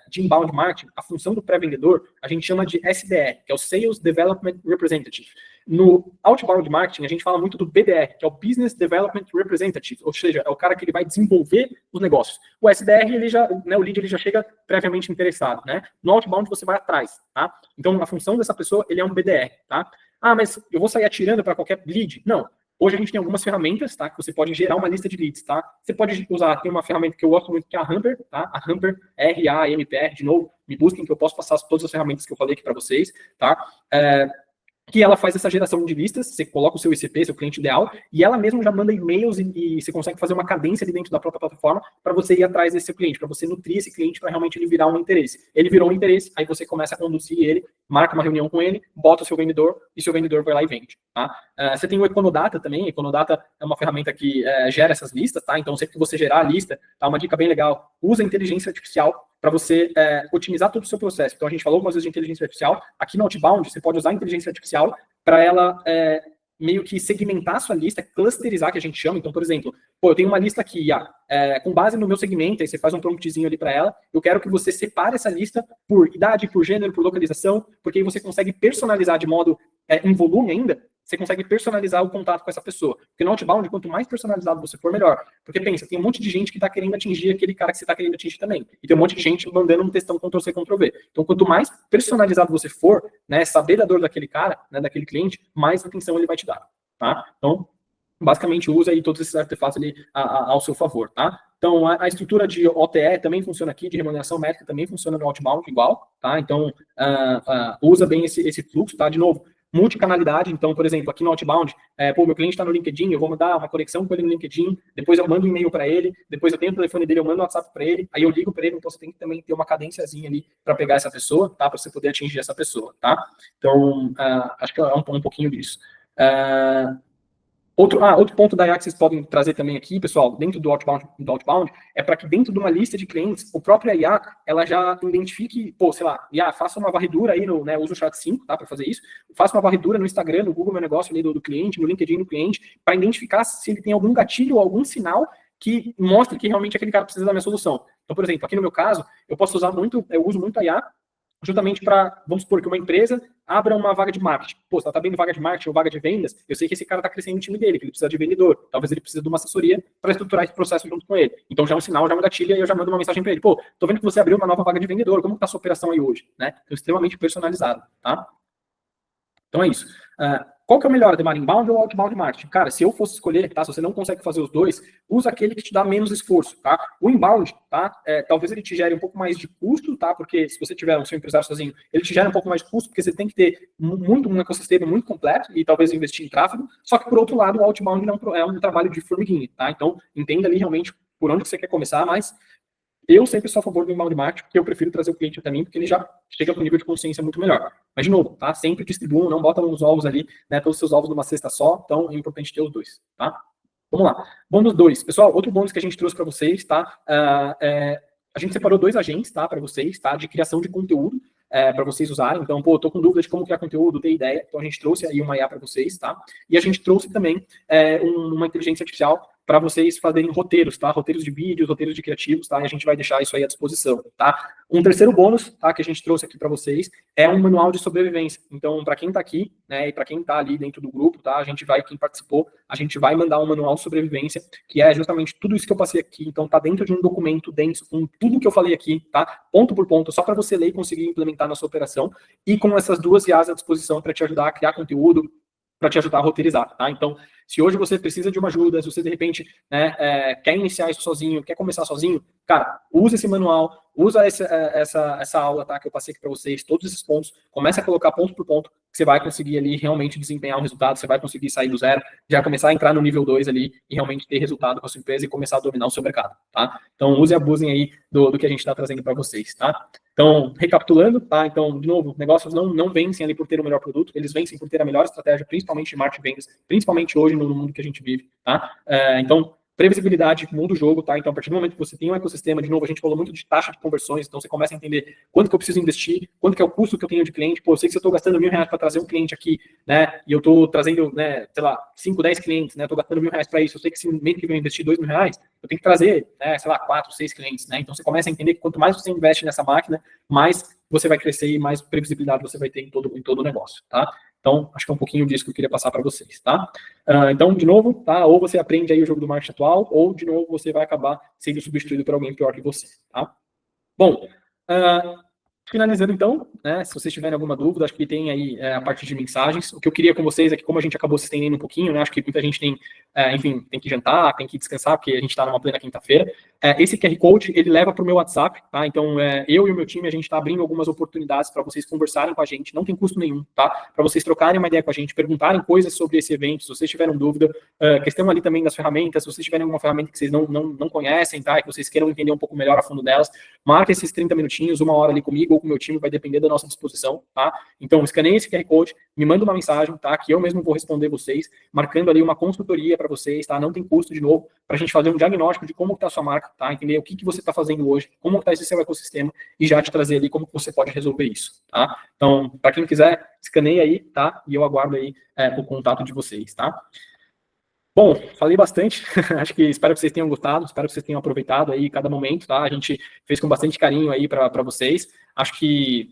de inbound marketing, a função do pré-vendedor, a gente chama de SDR, que é o Sales Development Representative. No outbound marketing, a gente fala muito do BDR, que é o Business Development Representative, ou seja, é o cara que ele vai desenvolver os negócios. O SDR, ele já, né, o lead, ele já chega previamente interessado, né? No outbound, você vai atrás, tá? Então, a função dessa pessoa, ele é um BDR, tá? Ah, mas eu vou sair atirando para qualquer lead? Não. Hoje a gente tem algumas ferramentas, tá? Que você pode gerar uma lista de leads, tá? Você pode usar, tem uma ferramenta que eu gosto muito, que é a Hamper, tá? A Hamper, R-A-M-P-R, de novo, me busquem que eu posso passar todas as ferramentas que eu falei aqui para vocês, tá? Que ela faz essa geração de listas, você coloca o seu ICP, seu cliente ideal, e ela mesma já manda e-mails e você consegue fazer uma cadência ali dentro da própria plataforma para você ir atrás desse seu cliente, para você nutrir esse cliente para realmente ele virar um interesse. Ele virou um interesse, aí você começa a conduzir ele, marca uma reunião com ele, bota o seu vendedor, e seu vendedor vai lá e vende, tá? Você tem o Econodata também, Econodata é uma ferramenta que gera essas listas, tá? Então sempre que você gerar a lista, tá? Uma dica bem legal, usa a inteligência artificial para você otimizar todo o seu processo. Então, a gente falou algumas vezes de inteligência artificial. Aqui no Outbound, você pode usar a inteligência artificial para ela meio que segmentar a sua lista, clusterizar, que a gente chama. Então, por exemplo, eu tenho uma lista aqui, com base no meu segmento, aí você faz um promptzinho ali para ela. Eu quero que você separe essa lista por idade, por gênero, por localização, porque aí você consegue personalizar de modo em volume ainda, você consegue personalizar o contato com essa pessoa. Porque no outbound, quanto mais personalizado você for, melhor. Porque pensa, tem um monte de gente que está querendo atingir aquele cara que você está querendo atingir também. E tem um monte de gente mandando um textão Ctrl+C, Ctrl+V. Então, quanto mais personalizado você for, né, saber da dor daquele cara, né, daquele cliente, mais atenção ele vai te dar. Tá? Então, basicamente, usa aí todos esses artefatos ali ao seu favor. Tá? Então, a estrutura de OTE também funciona aqui, de remuneração métrica também funciona no outbound igual. Tá? Então, usa bem esse fluxo. Tá? De novo, multicanalidade, então, por exemplo, aqui no Outbound, meu cliente está no LinkedIn, eu vou mandar uma conexão com ele no LinkedIn, depois eu mando um e-mail para ele, depois eu tenho o telefone dele, eu mando um WhatsApp para ele, aí eu ligo para ele, então você tem que também ter uma cadênciazinha ali para pegar essa pessoa, tá? Para você poder atingir essa pessoa, tá? Então, acho que é um pouquinho disso. Outro ponto da IA que vocês podem trazer também aqui, pessoal, dentro do outbound é para que dentro de uma lista de clientes, o próprio IA, ela já identifique, pô, sei lá, IA, faça uma varredura aí no, né, usa o chat 5, tá, para fazer isso, faça uma varredura no Instagram, no Google Meu Negócio ali do cliente, no LinkedIn do cliente, para identificar se ele tem algum gatilho ou algum sinal que mostre que realmente aquele cara precisa da minha solução. Então, por exemplo, aqui no meu caso, eu uso muito a IA justamente para, vamos supor que uma empresa abra uma vaga de marketing. Pô, se ela está abrindo vaga de marketing ou vaga de vendas, eu sei que esse cara está crescendo o time dele, que ele precisa de vendedor. Talvez ele precise de uma assessoria para estruturar esse processo junto com ele. Então já é um sinal, já é um gatilho, e eu já mando uma mensagem para ele. Pô, tô vendo que você abriu uma nova vaga de vendedor, como está a sua operação aí hoje? Né? Então, extremamente personalizado, tá? Então é isso. Qual que é o melhor, Ademar, inbound ou outbound marketing? Cara, se eu fosse escolher, tá? Se você não consegue fazer os dois, usa aquele que te dá menos esforço, tá? O inbound, tá? Talvez ele te gere um pouco mais de custo, tá? Porque se você tiver o seu empresário sozinho, ele te gera um pouco mais de custo, porque você tem que ter um ecossistema muito completo e talvez investir em tráfego. Só que, por outro lado, o outbound não é um trabalho de formiguinha, tá? Então, entenda ali realmente por onde você quer começar, mas eu sempre sou a favor do inbound marketing, porque eu prefiro trazer o cliente até mim, porque ele já chega com um nível de consciência muito melhor. Mas, de novo, tá? Sempre distribuam, não botam os ovos ali, né? Todos os seus ovos numa cesta só, então é importante ter os dois, tá? Vamos lá. Bônus 2. Pessoal, outro bônus que a gente trouxe para vocês, tá? A gente separou 2 agentes, tá? Para vocês, tá? De criação de conteúdo, para vocês usarem. Então, pô, tô com dúvida de como criar conteúdo, ter ideia. Então, a gente trouxe aí uma IA para vocês, tá? E a gente trouxe também uma inteligência artificial para vocês fazerem roteiros, tá? Roteiros de vídeos, roteiros de criativos, tá? E a gente vai deixar isso aí à disposição, tá? Um terceiro bônus, tá? Que a gente trouxe aqui para vocês é um manual de sobrevivência. Então, para quem tá aqui, né? E para quem tá ali dentro do grupo, tá? Quem participou, a gente vai mandar um manual de sobrevivência, que é justamente tudo isso que eu passei aqui. Então, tá dentro de um documento denso com tudo que eu falei aqui, tá? Ponto por ponto, só para você ler e conseguir implementar na sua operação. E com essas 2 IAs à disposição para te ajudar a criar conteúdo, para te ajudar a roteirizar, tá? Então, se hoje você precisa de uma ajuda, se você de repente quer iniciar isso sozinho, quer começar sozinho, cara, usa esse manual, usa essa aula, tá? Que eu passei aqui para vocês, todos esses pontos, começa a colocar ponto por ponto, que você vai conseguir ali realmente desempenhar um resultado, você vai conseguir sair do zero, já começar a entrar no nível 2 ali e realmente ter resultado com a sua empresa e começar a dominar o seu mercado, tá? Então, use e abusem aí do que a gente está trazendo para vocês, tá? Então, recapitulando, tá? Então, de novo, negócios não vencem ali por ter o melhor produto, eles vencem por ter a melhor estratégia, principalmente em marketing e vendas, principalmente hoje no mundo que a gente vive, tá? Então, previsibilidade muda o jogo, tá? Então, a partir do momento que você tem um ecossistema, de novo, a gente falou muito de taxa de conversões, então você começa a entender quanto que eu preciso investir, quanto que é o custo que eu tenho de cliente. Pô, eu sei que se eu estou gastando R$1.000 para trazer um cliente aqui, né? E eu estou trazendo, né, sei lá, 5, 10 clientes, né? Estou gastando R$1.000 para isso. Eu sei que se mês que vem eu investir R$2.000, eu tenho que trazer, né, sei lá, 4, 6 clientes, né? Então você começa a entender que quanto mais você investe nessa máquina, mais você vai crescer e mais previsibilidade você vai ter em todo o negócio, tá? Então, acho que é um pouquinho disso que eu queria passar para vocês, tá? Então, de novo, tá? Ou você aprende aí o jogo do marketing atual, ou, de novo, você vai acabar sendo substituído por alguém pior que você, tá? Bom, finalizando então, né, se vocês tiverem alguma dúvida, acho que tem aí a parte de mensagens. O que eu queria com vocês é que, como a gente acabou se estendendo um pouquinho, né, acho que muita gente tem, enfim, tem que jantar, tem que descansar, porque a gente está numa plena quinta-feira. Esse QR Code, ele leva para o meu WhatsApp, tá? Então, eu e o meu time, a gente está abrindo algumas oportunidades para vocês conversarem com a gente, não tem custo nenhum, tá? Para vocês trocarem uma ideia com a gente, perguntarem coisas sobre esse evento, se vocês tiverem dúvida, questão ali também das ferramentas, se vocês tiverem alguma ferramenta que vocês não conhecem, tá? E que vocês queiram entender um pouco melhor a fundo delas, marca esses 30 minutinhos, 1 hora ali comigo ou com o meu time, vai depender da nossa disposição, tá? Então, escaneie esse QR Code, me manda uma mensagem, tá? Que eu mesmo vou responder vocês, marcando ali uma consultoria para vocês, tá? Não tem custo, de novo, para a gente fazer um diagnóstico de como está a sua marca, tá? Entender o que você está fazendo hoje, como está esse seu ecossistema e já te trazer ali como você pode resolver isso, tá? Então, para quem quiser, escaneie aí, tá? E eu aguardo aí o contato de vocês, tá? Bom, falei bastante, acho que espero que vocês tenham gostado, espero que vocês tenham aproveitado aí cada momento, tá? A gente fez com bastante carinho aí para vocês, acho que,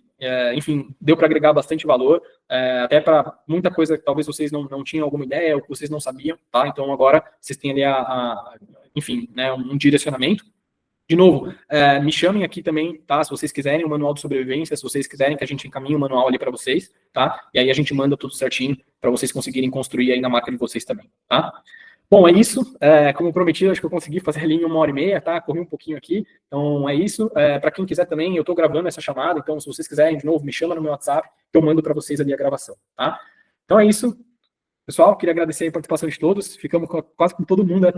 enfim, deu para agregar bastante valor, até para muita coisa que talvez vocês não tinham alguma ideia ou que vocês não sabiam, tá? Então agora vocês têm ali enfim, né, um direcionamento. De novo, me chamem aqui também, tá? Se vocês quiserem o manual de sobrevivência, se vocês quiserem que a gente encaminhe o manual ali para vocês, tá? E aí a gente manda tudo certinho para vocês conseguirem construir aí na marca de vocês também, tá? Bom, é isso. Como prometido, acho que eu consegui fazer ali em 1 hora e meia, tá? Corri um pouquinho aqui. Então, é isso. Para quem quiser também, eu estou gravando essa chamada, então se vocês quiserem, de novo, me chama no meu WhatsApp, que eu mando para vocês ali a gravação, tá? Então é isso. Pessoal, queria agradecer a participação de todos. Ficamos quase com todo mundo até